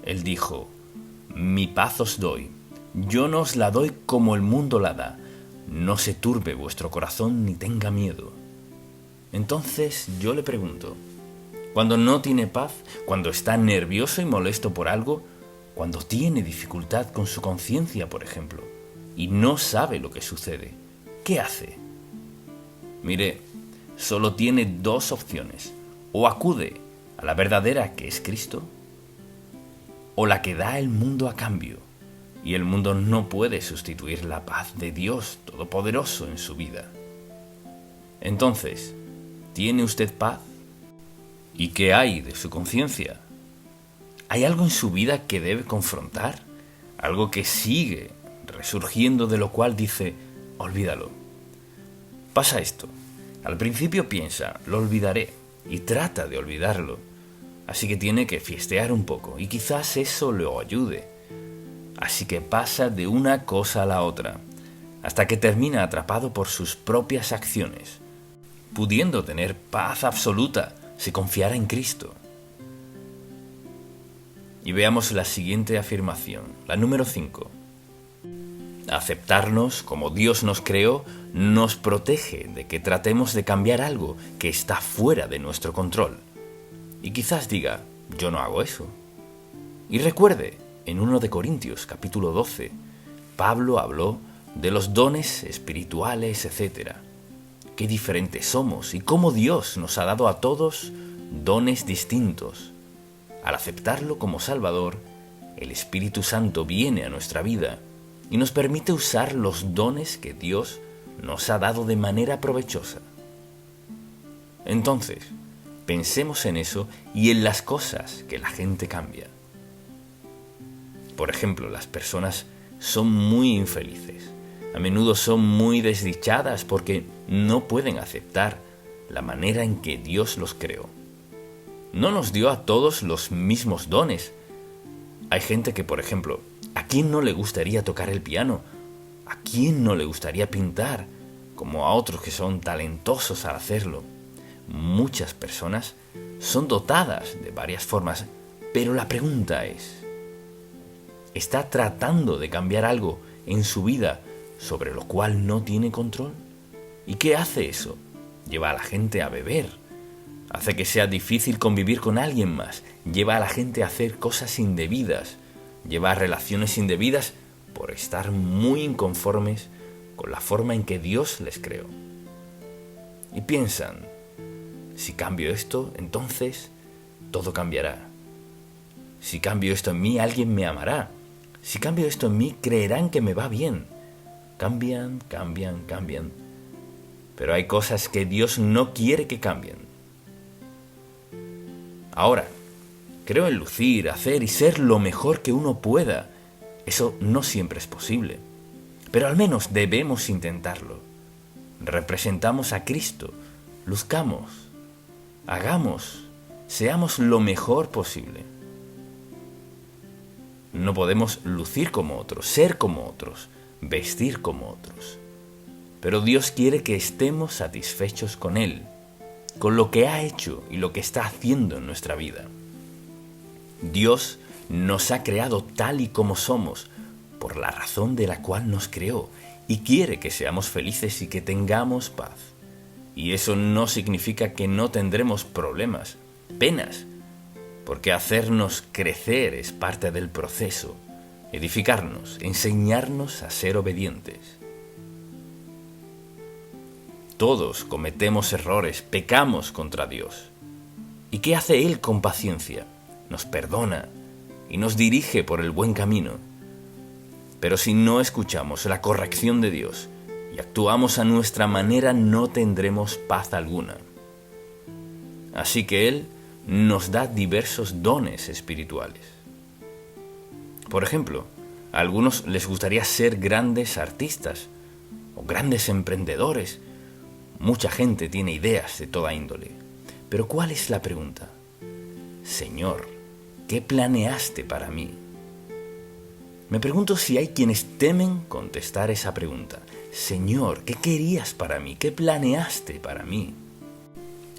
B: Él dijo, mi paz os doy, yo no os la doy como el mundo la da. No se turbe vuestro corazón ni tenga miedo. Entonces yo le pregunto, cuando no tiene paz, cuando está nervioso y molesto por algo, cuando tiene dificultad con su conciencia, por ejemplo, y no sabe lo que sucede, ¿qué hace? Mire, solo tiene dos opciones. O acude a la verdadera que es Cristo, o la que da el mundo a cambio. Y el mundo no puede sustituir la paz de Dios Todopoderoso en su vida. Entonces, ¿tiene usted paz? ¿Y qué hay de su conciencia? ¿Hay algo en su vida que debe confrontar? ¿Algo que sigue resurgiendo de lo cual dice, olvídalo? Pasa esto. Al principio piensa, lo olvidaré, y trata de olvidarlo. Así que tiene que fiestear un poco, y quizás eso lo ayude. Así que pasa de una cosa a la otra, hasta que termina atrapado por sus propias acciones, pudiendo tener paz absoluta, si confiara en Cristo. Y veamos la siguiente afirmación, la número 5. Aceptarnos como Dios nos creó nos protege de que tratemos de cambiar algo que está fuera de nuestro control. Y quizás diga, yo no hago eso. Y recuerde, en 1 de Corintios capítulo 12, Pablo habló de los dones espirituales, etc. Qué diferentes somos y cómo Dios nos ha dado a todos dones distintos. Al aceptarlo como Salvador, el Espíritu Santo viene a nuestra vida y nos permite usar los dones que Dios nos ha dado de manera provechosa. Entonces, pensemos en eso y en las cosas que la gente cambia. Por ejemplo, las personas son muy infelices. A menudo son muy desdichadas porque no pueden aceptar la manera en que Dios los creó. No nos dio a todos los mismos dones. Hay gente que, por ejemplo, ¿a quién no le gustaría tocar el piano? ¿A quién no le gustaría pintar? Como a otros que son talentosos al hacerlo. Muchas personas son dotadas de varias formas, pero la pregunta es, ¿está tratando de cambiar algo en su vida sobre lo cual no tiene control? ¿Y qué hace eso? Lleva a la gente a beber, hace que sea difícil convivir con alguien más, lleva a la gente a hacer cosas indebidas, lleva a relaciones indebidas por estar muy inconformes con la forma en que Dios les creó. Y piensan, si cambio esto, entonces todo cambiará. Si cambio esto en mí, alguien me amará. Si cambio esto en mí, creerán que me va bien. Cambian. Pero hay cosas que Dios no quiere que cambien. Ahora, creo en lucir, hacer y ser lo mejor que uno pueda. Eso no siempre es posible. Pero al menos debemos intentarlo. Representamos a Cristo. Luzcamos. Hagamos. Seamos lo mejor posible. No podemos lucir como otros, ser como otros, vestir como otros. Pero Dios quiere que estemos satisfechos con Él, con lo que ha hecho y lo que está haciendo en nuestra vida. Dios nos ha creado tal y como somos, por la razón de la cual nos creó, y quiere que seamos felices y que tengamos paz. Y eso no significa que no tendremos problemas, penas, porque hacernos crecer es parte del proceso, edificarnos, enseñarnos a ser obedientes. Todos cometemos errores, pecamos contra Dios. ¿Y qué hace Él con paciencia? Nos perdona y nos dirige por el buen camino. Pero si no escuchamos la corrección de Dios y actuamos a nuestra manera, no tendremos paz alguna. Así que Él nos da diversos dones espirituales. Por ejemplo, a algunos les gustaría ser grandes artistas o grandes emprendedores. Mucha gente tiene ideas de toda índole. Pero ¿cuál es la pregunta? Señor, ¿qué planeaste para mí? Me pregunto si hay quienes temen contestar esa pregunta. Señor, ¿qué querías para mí? ¿Qué planeaste para mí?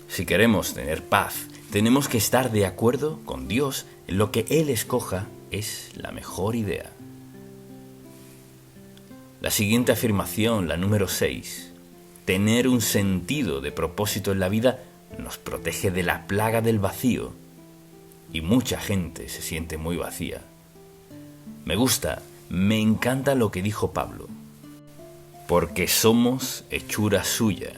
B: Si queremos tener paz, tenemos que estar de acuerdo con Dios en lo que Él escoja es la mejor idea. La siguiente afirmación, la número 6. Tener un sentido de propósito en la vida nos protege de la plaga del vacío. Y mucha gente se siente muy vacía. Me encanta lo que dijo Pablo. Porque somos hechura suya.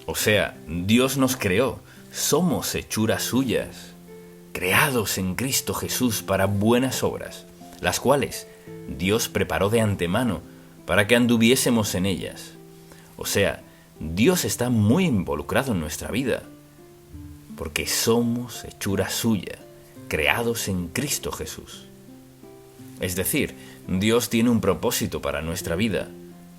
B: O sea, Dios nos creó. Somos hechuras suyas, creados en Cristo Jesús para buenas obras, las cuales Dios preparó de antemano para que anduviésemos en ellas. O sea, Dios está muy involucrado en nuestra vida, porque somos hechura suya, creados en Cristo Jesús. Es decir, Dios tiene un propósito para nuestra vida.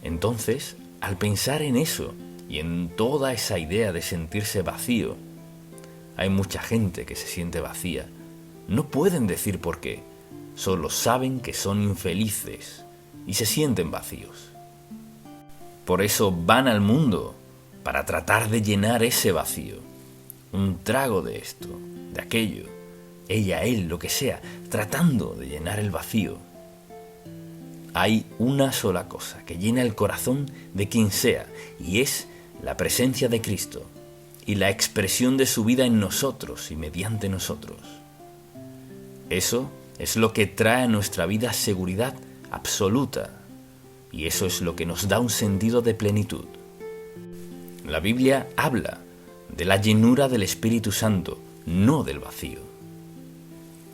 B: Entonces, al pensar en eso y en toda esa idea de sentirse vacío, hay mucha gente que se siente vacía. No pueden decir por qué, solo saben que son infelices y se sienten vacíos. Por eso van al mundo, para tratar de llenar ese vacío. un trago de esto, de aquello, ella, él, lo que sea, tratando de llenar el vacío. Hay una sola cosa que llena el corazón de quien sea, y es la presencia de Cristo y la expresión de su vida en nosotros y mediante nosotros. Eso es lo que trae a nuestra vida seguridad absoluta, y eso es lo que nos da un sentido de plenitud. La Biblia habla de la llenura del Espíritu Santo, no del vacío.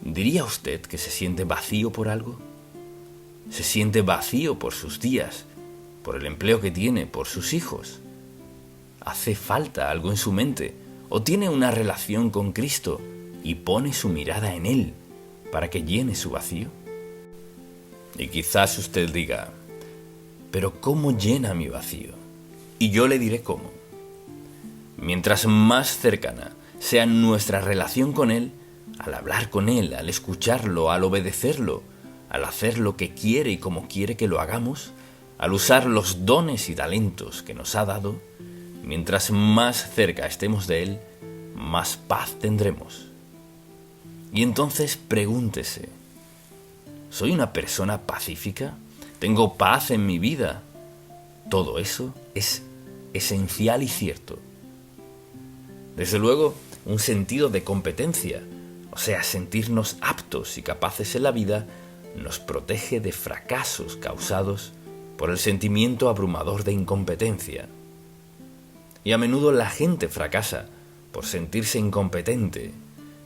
B: ¿Diría usted que se siente vacío por algo? ¿Se siente vacío por sus días, por el empleo que tiene, por sus hijos? ¿Hace falta algo en su mente? ¿O tiene una relación con Cristo y pone su mirada en Él para que llene su vacío? Y quizás usted diga, ¿pero cómo llena mi vacío? Y yo le diré cómo. Mientras más cercana sea nuestra relación con Él, al hablar con Él, al escucharlo, al obedecerlo, al hacer lo que quiere y como quiere que lo hagamos, al usar los dones y talentos que nos ha dado, mientras más cerca estemos de Él, más paz tendremos. Y entonces pregúntese, ¿soy una persona pacífica? ¿Tengo paz en mi vida? Todo eso es esencial y cierto. Desde luego, un sentido de competencia, o sea, sentirnos aptos y capaces en la vida, nos protege de fracasos causados por el sentimiento abrumador de incompetencia. Y a menudo la gente fracasa por sentirse incompetente,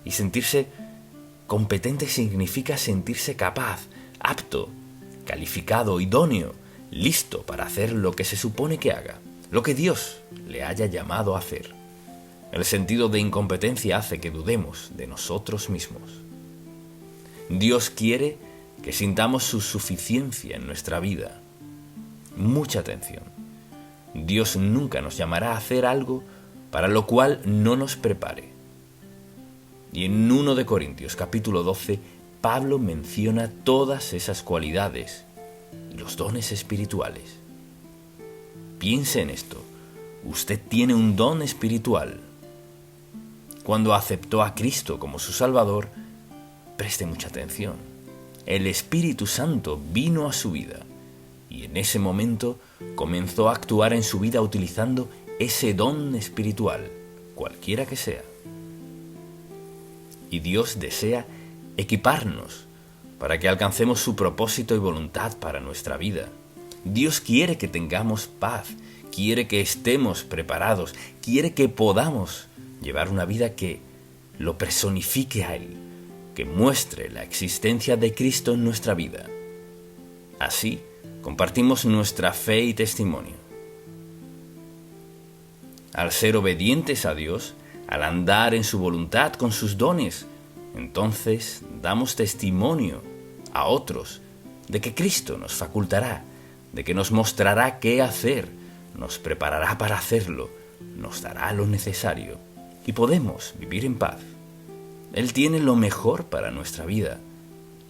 B: y sentirse competente significa sentirse capaz, apto, calificado, idóneo, listo para hacer lo que se supone que haga, lo que Dios le haya llamado a hacer. El sentido de incompetencia hace que dudemos de nosotros mismos. Dios quiere que sintamos su suficiencia en nuestra vida. Mucha atención. Dios nunca nos llamará a hacer algo para lo cual no nos prepare. Y en 1 de Corintios capítulo 12, Pablo menciona todas esas cualidades y los dones espirituales. Piense en esto. Usted tiene un don espiritual. Cuando aceptó a Cristo como su Salvador, preste mucha atención. El Espíritu Santo vino a su vida y en ese momento comenzó a actuar en su vida utilizando ese don espiritual, cualquiera que sea. Y Dios desea equiparnos para que alcancemos su propósito y voluntad para nuestra vida. Dios quiere que tengamos paz, quiere que estemos preparados, quiere que podamos llevar una vida que lo personifique a Él, que muestre la existencia de Cristo en nuestra vida. Así, compartimos nuestra fe y testimonio. Al ser obedientes a Dios, al andar en su voluntad con sus dones, entonces damos testimonio a otros de que Cristo nos facultará, de que nos mostrará qué hacer, nos preparará para hacerlo, nos dará lo necesario y podemos vivir en paz. Él tiene lo mejor para nuestra vida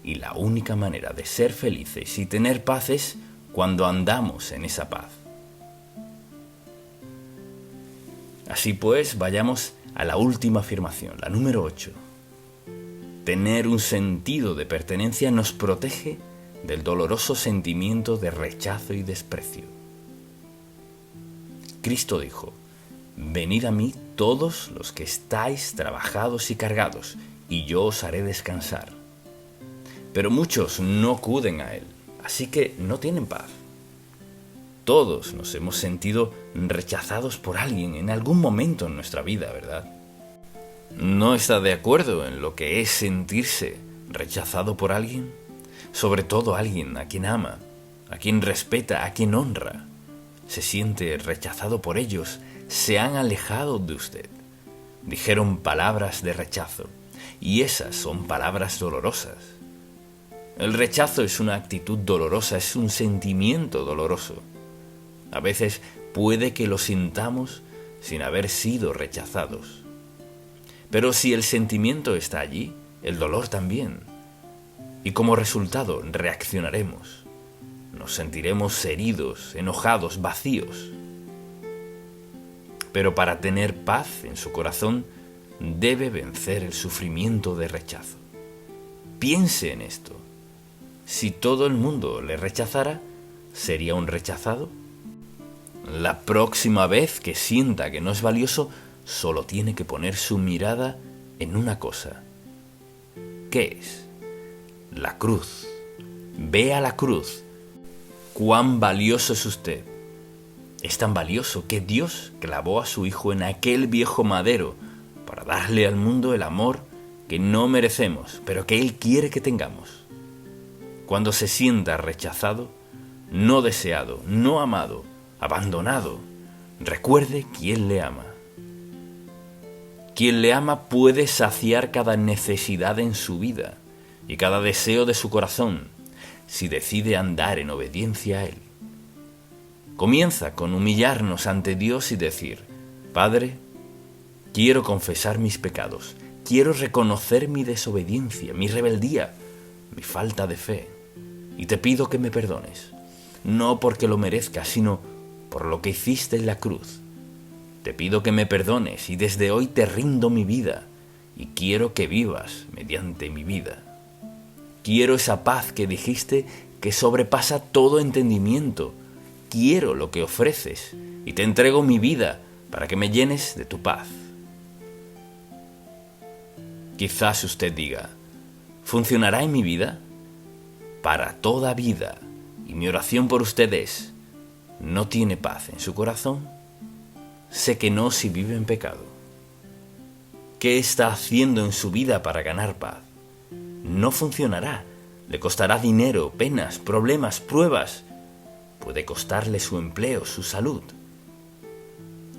B: y la única manera de ser felices y tener paz es cuando andamos en esa paz. Así pues, vayamos a la última afirmación, la número 8. Tener un sentido de pertenencia nos protege del doloroso sentimiento de rechazo y desprecio. Cristo dijo, «Venid a mí todos los que estáis trabajados y cargados, y yo os haré descansar». Pero muchos no acuden a Él, así que no tienen paz. Todos nos hemos sentido rechazados por alguien en algún momento en nuestra vida, ¿verdad? ¿No está de acuerdo en lo que es sentirse rechazado por alguien? Sobre todo alguien a quien ama, a quien respeta, a quien honra. Se siente rechazado por ellos, se han alejado de usted. Dijeron palabras de rechazo, y esas son palabras dolorosas. El rechazo es una actitud dolorosa, es un sentimiento doloroso. A veces puede que lo sintamos sin haber sido rechazados. Pero si el sentimiento está allí, el dolor también. Y como resultado reaccionaremos. Nos sentiremos heridos, enojados, vacíos. Pero para tener paz en su corazón, debe vencer el sufrimiento de rechazo. Piense en esto. Si todo el mundo le rechazara, ¿sería un rechazado? La próxima vez que sienta que no es valioso, solo tiene que poner su mirada en una cosa. ¿Qué es? La cruz. Vea la cruz. ¿Cuán valioso es usted? Es tan valioso que Dios clavó a su Hijo en aquel viejo madero para darle al mundo el amor que no merecemos, pero que Él quiere que tengamos. Cuando se sienta rechazado, no deseado, no amado, abandonado, recuerde quién le ama. Quien le ama puede saciar cada necesidad en su vida y cada deseo de su corazón si decide andar en obediencia a Él. Comienza con humillarnos ante Dios y decir: Padre, quiero confesar mis pecados, quiero reconocer mi desobediencia, mi rebeldía, mi falta de fe, y te pido que me perdones, no porque lo merezca, sino por lo que hiciste en la cruz. Te pido que me perdones y desde hoy te rindo mi vida y quiero que vivas mediante mi vida. Quiero esa paz que dijiste que sobrepasa todo entendimiento. Quiero lo que ofreces y te entrego mi vida para que me llenes de tu paz. Quizás usted diga: ¿funcionará en mi vida? Para toda vida. Y mi oración por usted es: ¿no tiene paz en su corazón? Sé que no si vive en pecado. ¿Qué está haciendo en su vida para ganar paz? No funcionará. Le costará dinero, penas, problemas, pruebas. Puede costarle su empleo, su salud.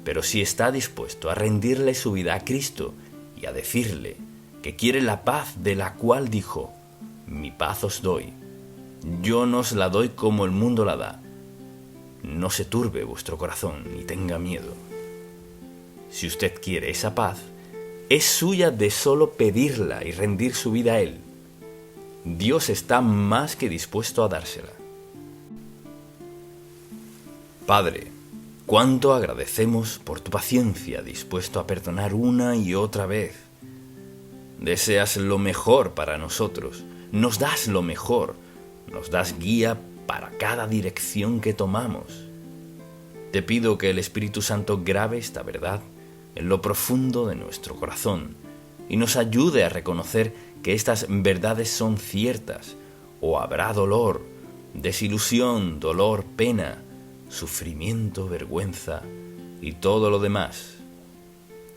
B: Pero si está dispuesto a rendirle su vida a Cristo y a decirle que quiere la paz de la cual dijo: mi paz os doy, yo no os la doy como el mundo la da, no se turbe vuestro corazón ni tenga miedo. Si usted quiere esa paz, es suya de solo pedirla y rendir su vida a Él. Dios está más que dispuesto a dársela. Padre, cuánto agradecemos por tu paciencia, dispuesto a perdonar una y otra vez. Deseas lo mejor para nosotros, nos das lo mejor, nos das guía para cada dirección que tomamos. Te pido que el Espíritu Santo grabe esta verdad en lo profundo de nuestro corazón y nos ayude a reconocer que estas verdades son ciertas, o habrá dolor, desilusión, dolor, pena, sufrimiento, vergüenza y todo lo demás.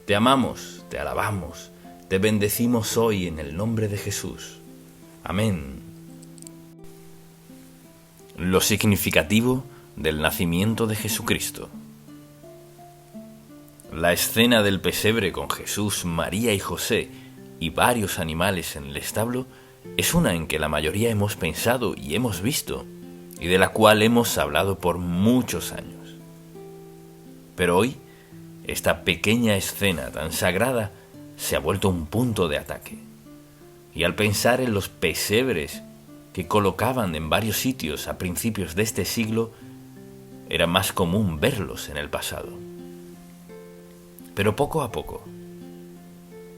B: Te amamos, te alabamos, te bendecimos hoy en el nombre de Jesús. Amén. Lo significativo del nacimiento de Jesucristo. La escena del pesebre con Jesús, María y José y varios animales en el establo es una en que la mayoría hemos pensado y hemos visto, y de la cual hemos hablado por muchos años. Pero hoy, esta pequeña escena tan sagrada se ha vuelto un punto de ataque. Y al pensar en los pesebres que colocaban en varios sitios a principios de este siglo, era más común verlos en el pasado. Pero poco a poco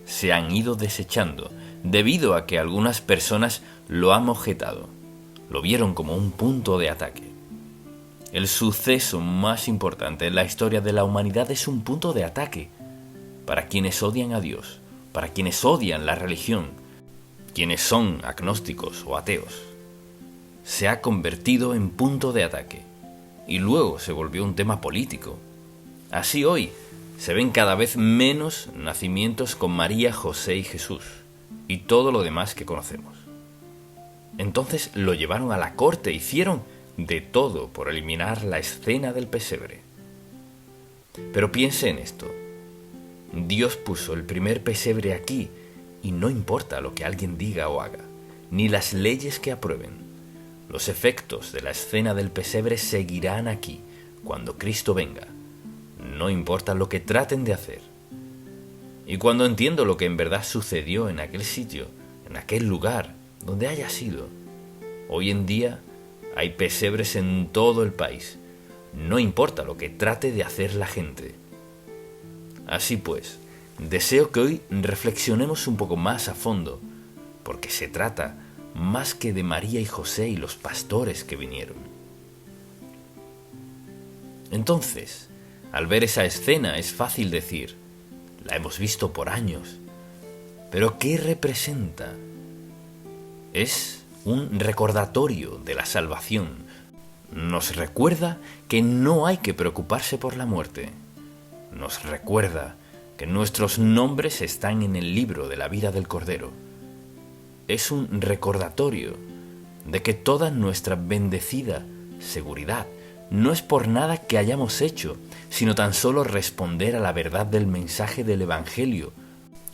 B: se han ido desechando debido a que algunas personas lo han objetado, lo vieron como un punto de ataque. El suceso más importante en la historia de la humanidad es un punto de ataque para quienes odian a Dios, para quienes odian la religión, quienes son agnósticos o ateos. Se ha convertido en punto de ataque y luego se volvió un tema político. Así hoy se ven cada vez menos nacimientos con María, José y Jesús y todo lo demás que conocemos. Entonces lo llevaron a la corte, hicieron de todo por eliminar la escena del pesebre. Pero piense en esto: Dios puso el primer pesebre aquí y no importa lo que alguien diga o haga, ni las leyes que aprueben. Los efectos de la escena del pesebre seguirán aquí cuando Cristo venga, no importa lo que traten de hacer. Y cuando entiendo lo que en verdad sucedió en aquel sitio, en aquel lugar, donde haya sido, hoy en día hay pesebres en todo el país, no importa lo que trate de hacer la gente. Así pues, deseo que hoy reflexionemos un poco más a fondo, porque se trata más que de María y José y los pastores que vinieron. Entonces, al ver esa escena es fácil decir, la hemos visto por años, pero ¿qué representa? Es un recordatorio de la salvación. Nos recuerda que no hay que preocuparse por la muerte. Nos recuerda que nuestros nombres están en el libro de la vida del Cordero. Es un recordatorio de que toda nuestra bendecida seguridad no es por nada que hayamos hecho, sino tan solo responder a la verdad del mensaje del Evangelio,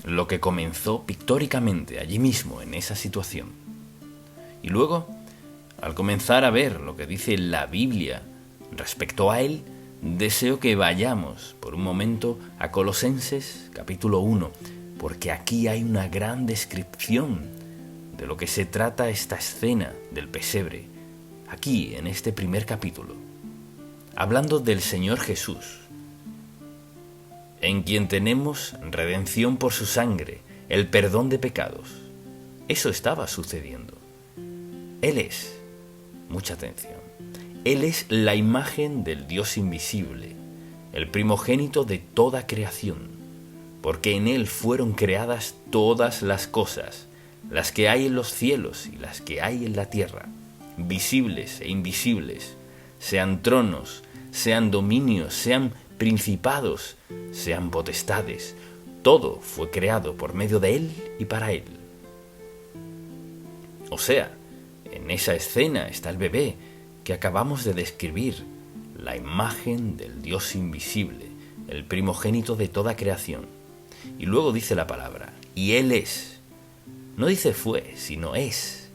B: lo que comenzó pictóricamente allí mismo en esa situación. Y luego, al comenzar a ver lo que dice la Biblia respecto a él, deseo que vayamos por un momento a Colosenses capítulo 1, porque aquí hay una gran descripción de lo que se trata esta escena del pesebre, aquí en este primer capítulo, hablando del Señor Jesús, en quien tenemos redención por su sangre, el perdón de pecados. Eso estaba sucediendo. Él es, mucha atención, Él es la imagen del Dios invisible, el primogénito de toda creación, porque en Él fueron creadas todas las cosas, las que hay en los cielos y las que hay en la tierra, visibles e invisibles, sean tronos, sean dominios, sean principados, sean potestades. Todo fue creado por medio de Él y para Él. O sea, en esa escena está el bebé que acabamos de describir, la imagen del Dios invisible, el primogénito de toda creación. Y luego dice la palabra, y Él es. No dice fue, sino es.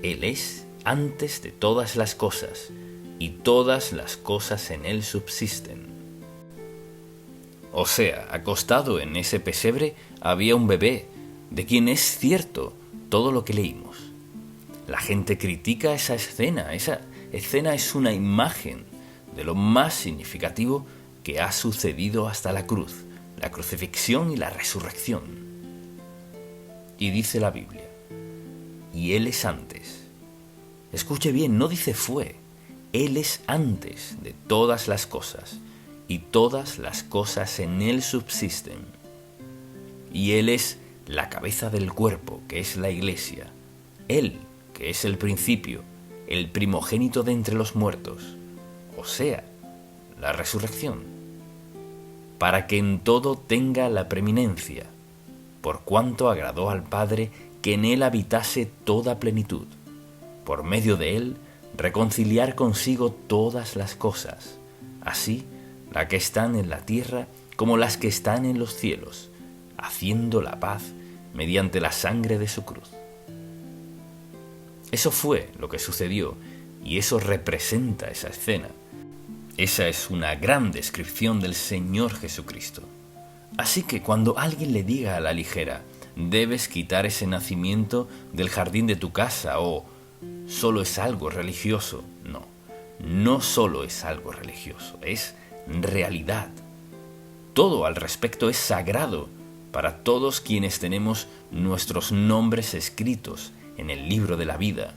B: Él es antes de todas las cosas, y todas las cosas en Él subsisten. O sea, acostado en ese pesebre había un bebé, de quien es cierto todo lo que leímos. La gente critica esa escena es una imagen de lo más significativo que ha sucedido hasta la cruz, la crucifixión y la resurrección. Y dice la Biblia, y Él es antes. Escuche bien, no dice fue, Él es antes de todas las cosas, y todas las cosas en Él subsisten. Y Él es la cabeza del cuerpo, que es la Iglesia. Él, que es el principio, el primogénito de entre los muertos, o sea, la resurrección, para que en todo tenga la preeminencia, por cuanto agradó al Padre que en Él habitase toda plenitud, por medio de Él reconciliar consigo todas las cosas, así las que están en la tierra como las que están en los cielos, haciendo la paz mediante la sangre de su cruz. Eso fue lo que sucedió y eso representa esa escena. Esa es una gran descripción del Señor Jesucristo. Así que cuando alguien le diga a la ligera, debes quitar ese nacimiento del jardín de tu casa o solo es algo religioso, no solo es algo religioso, es realidad. Todo al respecto es sagrado para todos quienes tenemos nuestros nombres escritos en el libro de la vida.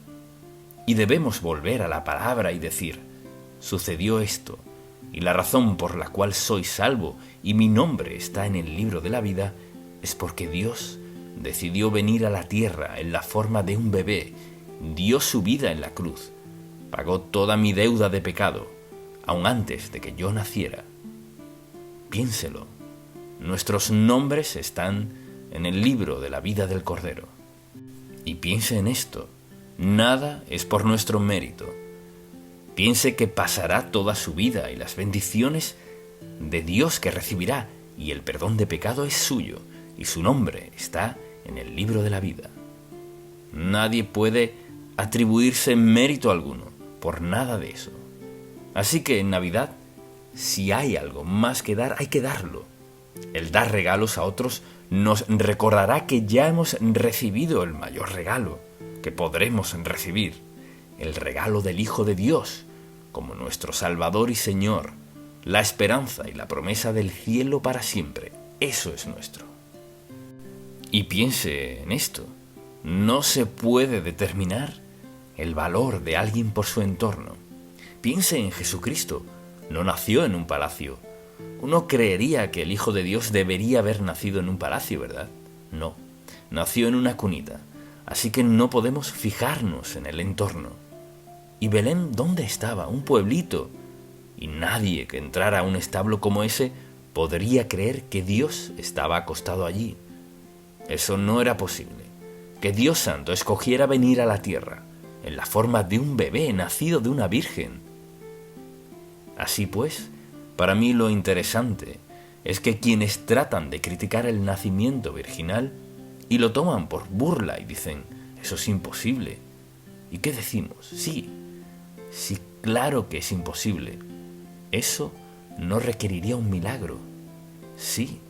B: Y debemos volver a la palabra y decir, sucedió esto, y la razón por la cual soy salvo y mi nombre está en el libro de la vida es porque Dios decidió venir a la tierra en la forma de un bebé, dio su vida en la cruz, pagó toda mi deuda de pecado, aun antes de que yo naciera. Piénselo, nuestros nombres están en el libro de la vida del Cordero. Y piense en esto, nada es por nuestro mérito. Piense que pasará toda su vida y las bendiciones de Dios que recibirá, y el perdón de pecado es suyo, y su nombre está en el libro de la vida. Nadie puede atribuirse mérito alguno por nada de eso. Así que en Navidad, si hay algo más que dar, hay que darlo. El dar regalos a otros nos recordará que ya hemos recibido el mayor regalo que podremos recibir, el regalo del Hijo de Dios, como nuestro Salvador y Señor, la esperanza y la promesa del cielo para siempre, eso es nuestro. Y piense en esto, no se puede determinar el valor de alguien por su entorno. Piense en Jesucristo, no nació en un palacio. Uno creería que el Hijo de Dios debería haber nacido en un palacio, ¿verdad? No, nació en una cunita, así que no podemos fijarnos en el entorno. ¿Y Belén dónde estaba? Un pueblito. Y nadie que entrara a un establo como ese podría creer que Dios estaba acostado allí. Eso no era posible. Que Dios Santo escogiera venir a la tierra en la forma de un bebé nacido de una virgen. Así pues, para mí lo interesante es que quienes tratan de criticar el nacimiento virginal y lo toman por burla y dicen, eso es imposible. ¿Y qué decimos? Sí, claro que es imposible. Eso no requeriría un milagro. Sí,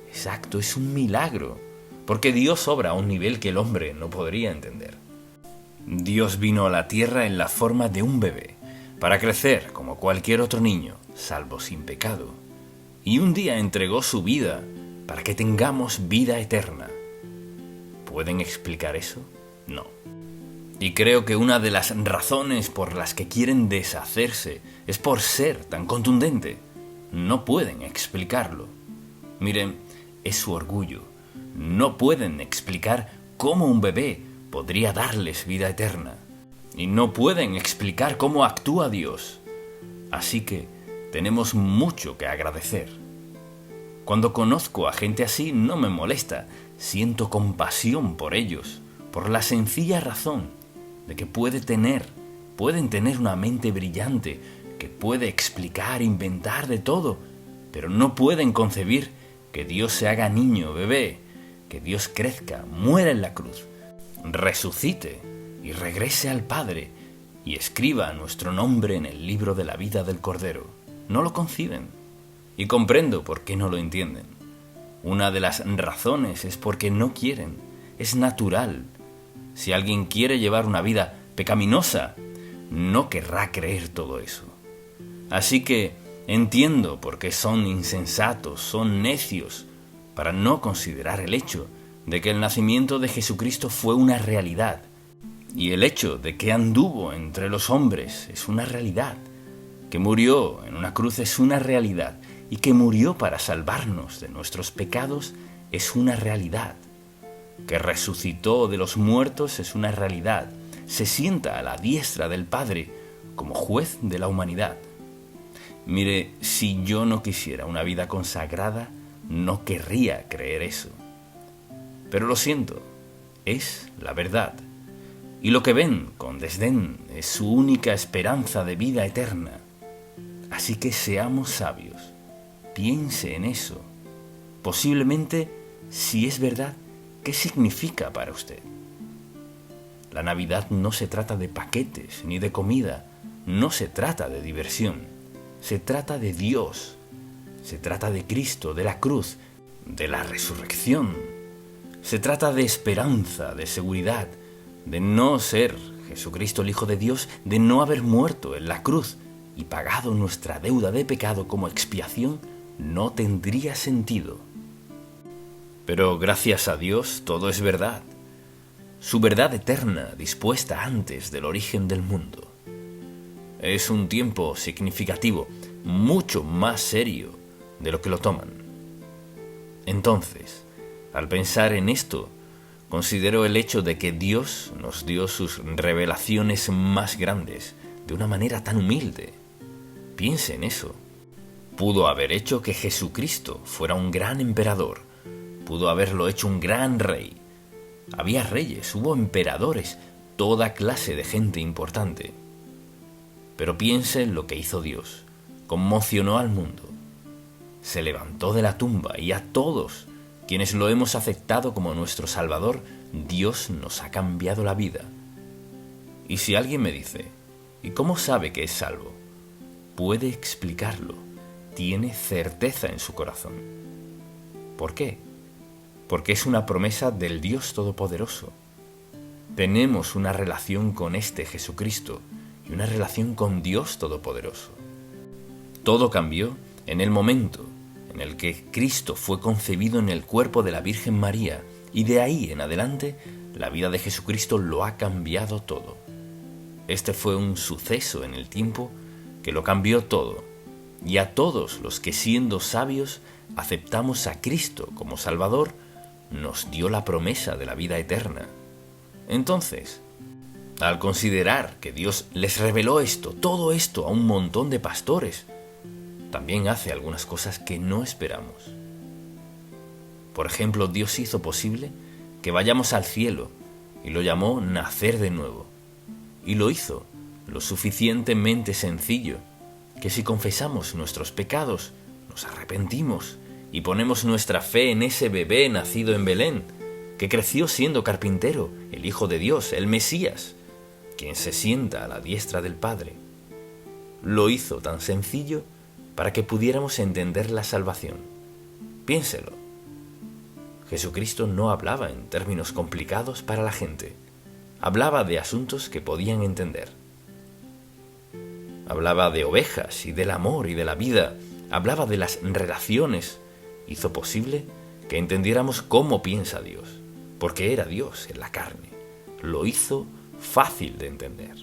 B: exacto, es un milagro, porque Dios obra a un nivel que el hombre no podría entender. Dios vino a la tierra en la forma de un bebé, para crecer como cualquier otro niño, salvo sin pecado. Y un día entregó su vida para que tengamos vida eterna. ¿Pueden explicar eso? No. Y creo que una de las razones por las que quieren deshacerse es por ser tan contundente. No pueden explicarlo. Miren, es su orgullo. No pueden explicar cómo un bebé podría darles vida eterna. Y no pueden explicar cómo actúa Dios. Así que tenemos mucho que agradecer. Cuando conozco a gente así no me molesta. Siento compasión por ellos, por la sencilla razón de que pueden tener una mente brillante, que puede explicar, inventar de todo, pero no pueden concebir que Dios se haga niño, bebé, que Dios crezca, muera en la cruz, resucite y regrese al Padre y escriba nuestro nombre en el libro de la vida del Cordero. No lo conciben. Y comprendo por qué no lo entienden. Una de las razones es porque no quieren. Es natural. Si alguien quiere llevar una vida pecaminosa, no querrá creer todo eso. Así que entiendo por qué son insensatos, son necios, para no considerar el hecho de que el nacimiento de Jesucristo fue una realidad. Y el hecho de que anduvo entre los hombres es una realidad. Que murió en una cruz es una realidad. Y que murió para salvarnos de nuestros pecados es una realidad. Que resucitó de los muertos es una realidad. Se sienta a la diestra del Padre como juez de la humanidad. Mire, si yo no quisiera una vida consagrada, no querría creer eso. Pero lo siento, es la verdad. Y lo que ven con desdén es su única esperanza de vida eterna. Así que seamos sabios. Piense en eso. Posiblemente, si es verdad, ¿qué significa para usted? La Navidad no se trata de paquetes ni de comida, no se trata de diversión, se trata de Dios, se trata de Cristo, de la cruz, de la resurrección, se trata de esperanza, de seguridad, de no ser Jesucristo el Hijo de Dios, de no haber muerto en la cruz y pagado nuestra deuda de pecado como expiación. No tendría sentido. Pero gracias a Dios todo es verdad. Su verdad eterna dispuesta antes del origen del mundo. Es un tiempo significativo, mucho más serio de lo que lo toman. Entonces, al pensar en esto, considero el hecho de que Dios nos dio sus revelaciones más grandes de una manera tan humilde. Piense en eso. Pudo haber hecho que Jesucristo fuera un gran emperador. Pudo haberlo hecho un gran rey. Había reyes, hubo emperadores, toda clase de gente importante. Pero piense en lo que hizo Dios. Conmocionó al mundo. Se levantó de la tumba y a todos quienes lo hemos aceptado como nuestro Salvador, Dios nos ha cambiado la vida. Y si alguien me dice, ¿y cómo sabe que es salvo? Puede explicarlo. Tiene certeza en su corazón. ¿Por qué? Porque es una promesa del Dios Todopoderoso. Tenemos una relación con este Jesucristo y una relación con Dios Todopoderoso. Todo cambió en el momento en el que Cristo fue concebido en el cuerpo de la Virgen María, y de ahí en adelante la vida de Jesucristo lo ha cambiado todo. Este fue un suceso en el tiempo que lo cambió todo, y a todos los que siendo sabios aceptamos a Cristo como Salvador, nos dio la promesa de la vida eterna. Entonces, al considerar que Dios les reveló todo esto a un montón de pastores, también hace algunas cosas que no esperamos. Por ejemplo, Dios hizo posible que vayamos al cielo y lo llamó nacer de nuevo. Y lo hizo lo suficientemente sencillo que si confesamos nuestros pecados, nos arrepentimos y ponemos nuestra fe en ese bebé nacido en Belén, que creció siendo carpintero, el Hijo de Dios, el Mesías, quien se sienta a la diestra del Padre. Lo hizo tan sencillo para que pudiéramos entender la salvación. Piénselo. Jesucristo no hablaba en términos complicados para la gente. Hablaba de asuntos que podían entender. Hablaba de ovejas y del amor y de la vida. Hablaba de las relaciones. Hizo posible que entendiéramos cómo piensa Dios, porque era Dios en la carne. Lo hizo fácil de entender.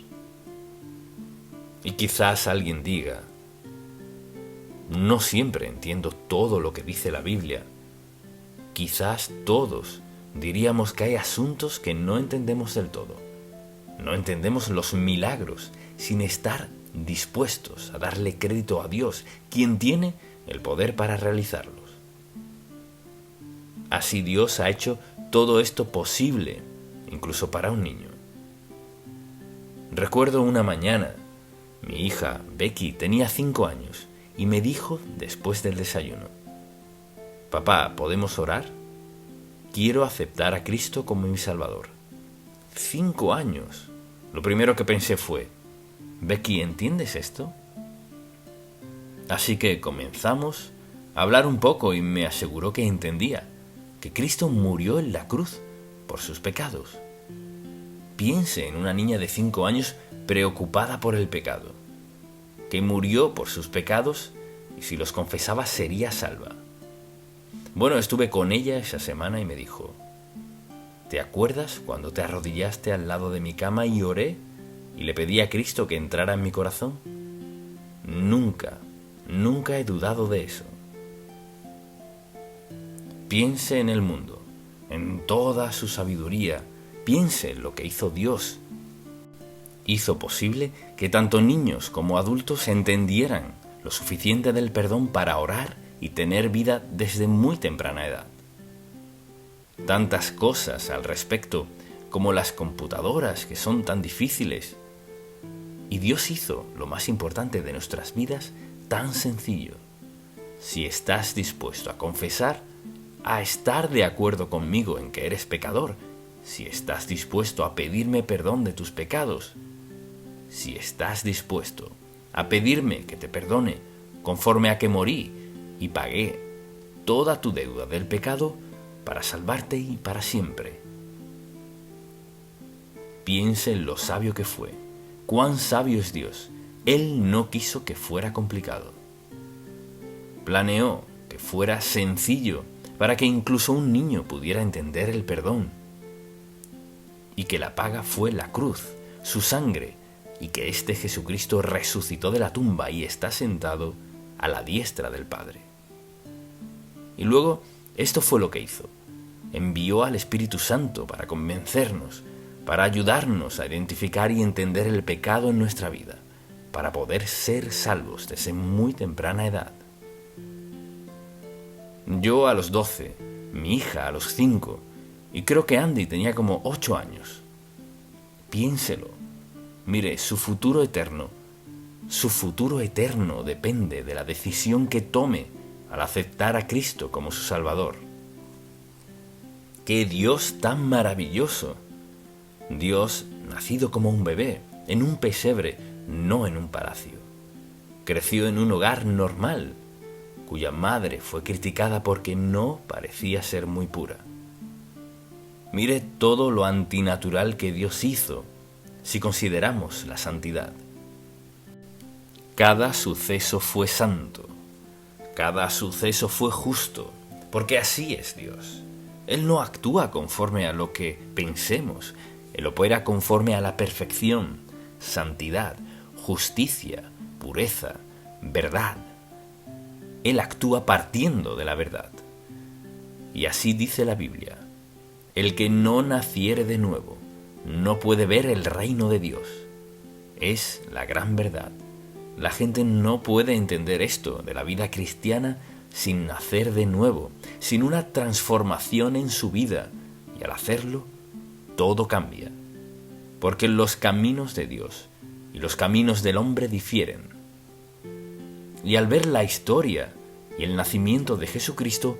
B: Y quizás alguien diga, no siempre entiendo todo lo que dice la Biblia. Quizás todos diríamos que hay asuntos que no entendemos del todo. No entendemos los milagros sin estar dispuestos a darle crédito a Dios, quien tiene el poder para realizarlos. Así Dios ha hecho todo esto posible, incluso para un niño. Recuerdo una mañana, mi hija Becky tenía 5 años y me dijo después del desayuno: «Papá, ¿podemos orar? Quiero aceptar a Cristo como mi Salvador». 5 años. Lo primero que pensé fue: «Becky, ¿entiendes esto?». Así que comenzamos a hablar un poco y me aseguró que entendía, que Cristo murió en la cruz por sus pecados. Piense en una niña de 5 años preocupada por el pecado, que murió por sus pecados y si los confesaba sería salva. Bueno, estuve con ella esa semana y me dijo: «¿Te acuerdas cuando te arrodillaste al lado de mi cama y oré y le pedí a Cristo que entrara en mi corazón? Nunca he dudado de eso». Piense en el mundo, en toda su sabiduría. Piense en lo que hizo Dios. Hizo posible que tanto niños como adultos entendieran lo suficiente del perdón para orar y tener vida desde muy temprana edad. Tantas cosas al respecto, como las computadoras que son tan difíciles. Y Dios hizo lo más importante de nuestras vidas tan sencillo. Si estás dispuesto a confesar, a estar de acuerdo conmigo en que eres pecador, si estás dispuesto a pedirme perdón de tus pecados, si estás dispuesto a pedirme que te perdone conforme a que morí y pagué toda tu deuda del pecado para salvarte y para siempre. Piense en lo sabio que fue. Cuán sabio es Dios. Él no quiso que fuera complicado. Planeó que fuera sencillo para que incluso un niño pudiera entender el perdón. Y que la paga fue la cruz, su sangre, y que este Jesucristo resucitó de la tumba y está sentado a la diestra del Padre. Y luego, esto fue lo que hizo. Envió al Espíritu Santo para convencernos, para ayudarnos a identificar y entender el pecado en nuestra vida, para poder ser salvos desde muy temprana edad. Yo a los 12, mi hija a los 5, y creo que Andy tenía como 8 años. Piénselo. Mire, su futuro eterno depende de la decisión que tome al aceptar a Cristo como su Salvador. ¡Qué Dios tan maravilloso! Dios nacido como un bebé, en un pesebre, no en un palacio. Creció en un hogar normal, cuya madre fue criticada porque no parecía ser muy pura. Mire todo lo antinatural que Dios hizo si consideramos la santidad. Cada suceso fue santo. Cada suceso fue justo, porque así es Dios. Él no actúa conforme a lo que pensemos, Él opera conforme a la perfección, santidad, justicia, pureza, verdad. Él actúa partiendo de la verdad. Y así dice la Biblia: el que no naciere de nuevo no puede ver el reino de Dios. Es la gran verdad. La gente no puede entender esto de la vida cristiana sin nacer de nuevo, sin una transformación en su vida. Y al hacerlo, todo cambia. Porque los caminos de Dios y los caminos del hombre difieren. Y al ver la historia y el nacimiento de Jesucristo,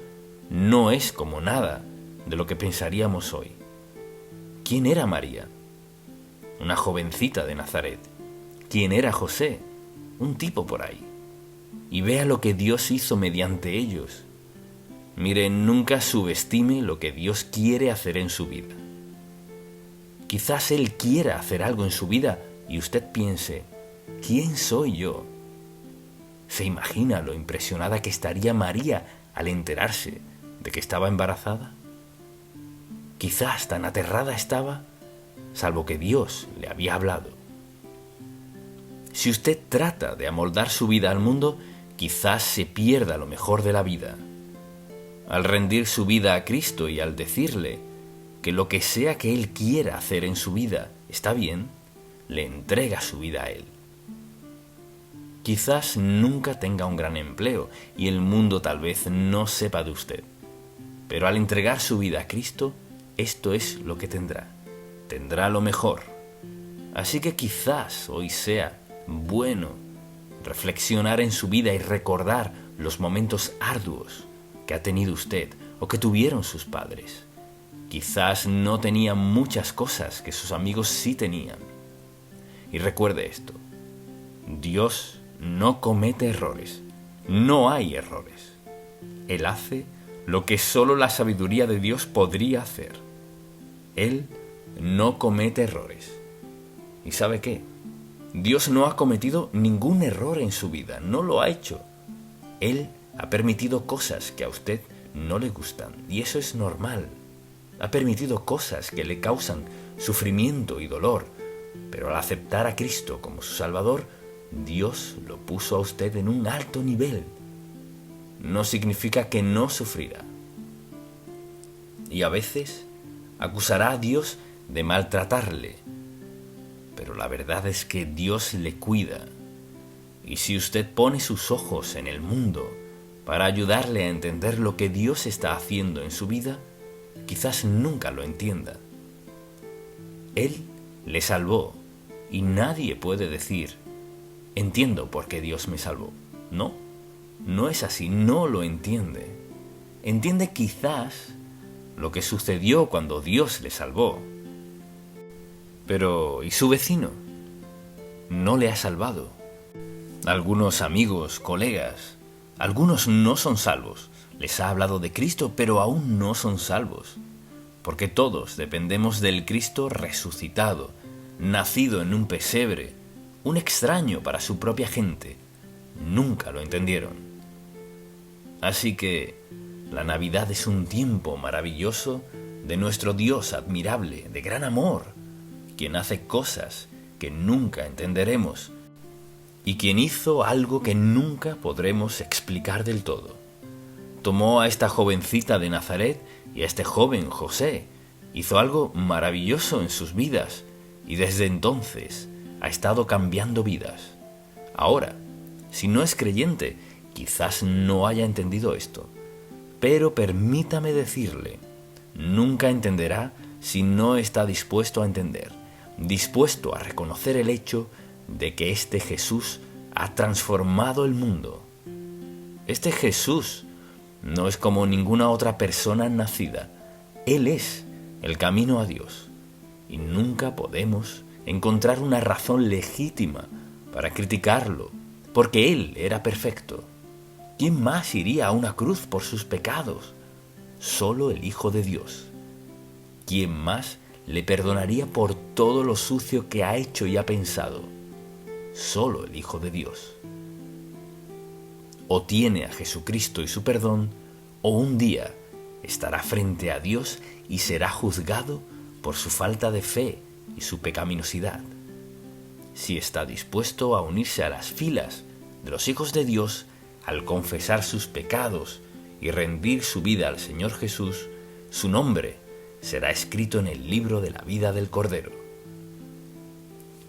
B: no es como nada de lo que pensaríamos hoy. ¿Quién era María? Una jovencita de Nazaret. ¿Quién era José? Un tipo por ahí. Y vea lo que Dios hizo mediante ellos. Mire, nunca subestime lo que Dios quiere hacer en su vida. Quizás Él quiera hacer algo en su vida y usted piense: ¿quién soy yo? ¿Se imagina lo impresionada que estaría María al enterarse de que estaba embarazada? Quizás tan aterrada estaba, salvo que Dios le había hablado. Si usted trata de amoldar su vida al mundo, quizás se pierda lo mejor de la vida. Al rendir su vida a Cristo y al decirle que lo que sea que Él quiera hacer en su vida está bien, le entrega su vida a Él. Quizás nunca tenga un gran empleo y el mundo tal vez no sepa de usted. Pero al entregar su vida a Cristo, esto es lo que tendrá. Tendrá lo mejor. Así que quizás hoy sea bueno reflexionar en su vida y recordar los momentos arduos que ha tenido usted o que tuvieron sus padres. Quizás no tenía muchas cosas que sus amigos sí tenían. Y recuerde esto: Dios no comete errores. No hay errores. Él hace lo que solo la sabiduría de Dios podría hacer. Él no comete errores. ¿Y sabe qué? Dios no ha cometido ningún error en su vida, no lo ha hecho. Él ha permitido cosas que a usted no le gustan, y eso es normal. Ha permitido cosas que le causan sufrimiento y dolor, pero al aceptar a Cristo como su Salvador, Dios lo puso a usted en un alto nivel. No significa que no sufrirá. Y a veces acusará a Dios de maltratarle, pero la verdad es que Dios le cuida. Y si usted pone sus ojos en el mundo para ayudarle a entender lo que Dios está haciendo en su vida, quizás nunca lo entienda. Él le salvó y nadie puede decir: entiendo por qué Dios me salvó. No, no es así, no lo entiende. Entiende quizás lo que sucedió cuando Dios le salvó. Pero, ¿y su vecino? No le ha salvado. Algunos amigos, colegas, algunos no son salvos. Les ha hablado de Cristo, pero aún no son salvos. Porque todos dependemos del Cristo resucitado, nacido en un pesebre, un extraño para su propia gente. Nunca lo entendieron. Así que la Navidad es un tiempo maravilloso de nuestro Dios admirable, de gran amor, quien hace cosas que nunca entenderemos y quien hizo algo que nunca podremos explicar del todo. Tomó a esta jovencita de Nazaret y a este joven José, hizo algo maravilloso en sus vidas y desde entonces ha estado cambiando vidas. Ahora, si no es creyente, quizás no haya entendido esto, pero permítame decirle, nunca entenderá si no está dispuesto a entender, dispuesto a reconocer el hecho de que este Jesús ha transformado el mundo. Este Jesús no es como ninguna otra persona nacida. Él es el camino a Dios y nunca podemos encontrar una razón legítima para criticarlo, porque Él era perfecto. ¿Quién más iría a una cruz por sus pecados? Solo el Hijo de Dios. ¿Quién más le perdonaría por todo lo sucio que ha hecho y ha pensado? Solo el Hijo de Dios. o tiene a Jesucristo y su perdón, o un día estará frente a Dios y será juzgado por su falta de fe y su pecaminosidad. Si está dispuesto a unirse a las filas de los hijos de Dios al confesar sus pecados y rendir su vida al Señor Jesús, su nombre será escrito en el libro de la vida del Cordero.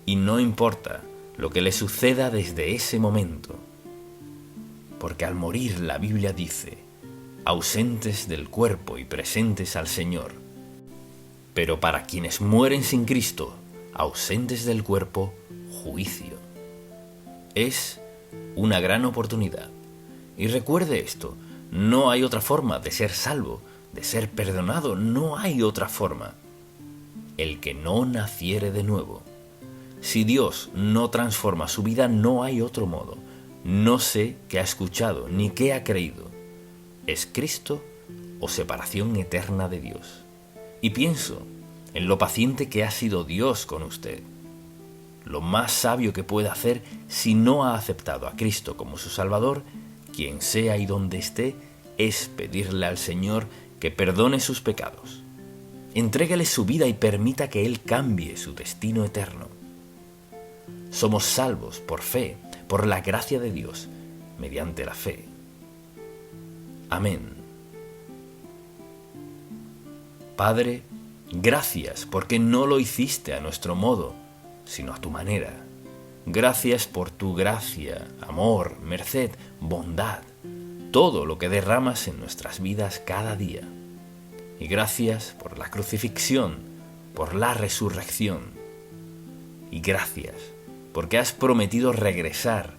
B: Y no importa lo que le suceda desde ese momento, porque al morir la Biblia dice, ausentes del cuerpo y presentes al Señor. Pero para quienes mueren sin Cristo, ausentes del cuerpo, juicio. Es una gran oportunidad. Y recuerde esto, no hay otra forma de ser salvo, de ser perdonado, no hay otra forma. El que no naciere de nuevo. Si Dios no transforma su vida, no hay otro modo. No sé qué ha escuchado ni qué ha creído. ¿Es Cristo o separación eterna de Dios? Y pienso en lo paciente que ha sido Dios con usted. Lo más sabio que puede hacer si no ha aceptado a Cristo como su Salvador, quien sea y donde esté, es pedirle al Señor que perdone sus pecados. Entréguele su vida y permita que Él cambie su destino eterno. Somos salvos por fe, por la gracia de Dios, mediante la fe. Amén. Padre, gracias porque no lo hiciste a nuestro modo, sino a tu manera. Gracias por tu gracia, amor, merced, bondad, todo lo que derramas en nuestras vidas cada día. Y gracias por la crucifixión, por la resurrección. Y gracias porque has prometido regresar.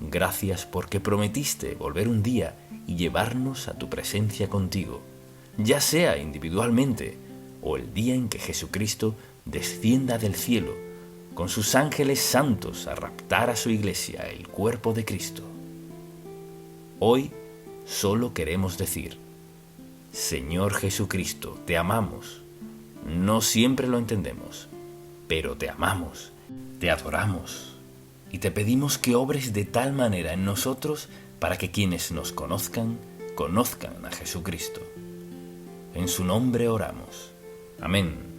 B: Gracias porque prometiste volver un día y llevarnos a tu presencia contigo, ya sea individualmente o el día en que Jesucristo descienda del cielo con sus ángeles santos a raptar a su iglesia, el cuerpo de Cristo. Hoy solo queremos decir, Señor Jesucristo, te amamos. No siempre lo entendemos, pero te amamos, te adoramos y te pedimos que obres de tal manera en nosotros para que quienes nos conozcan, conozcan a Jesucristo. En su nombre oramos. Amén.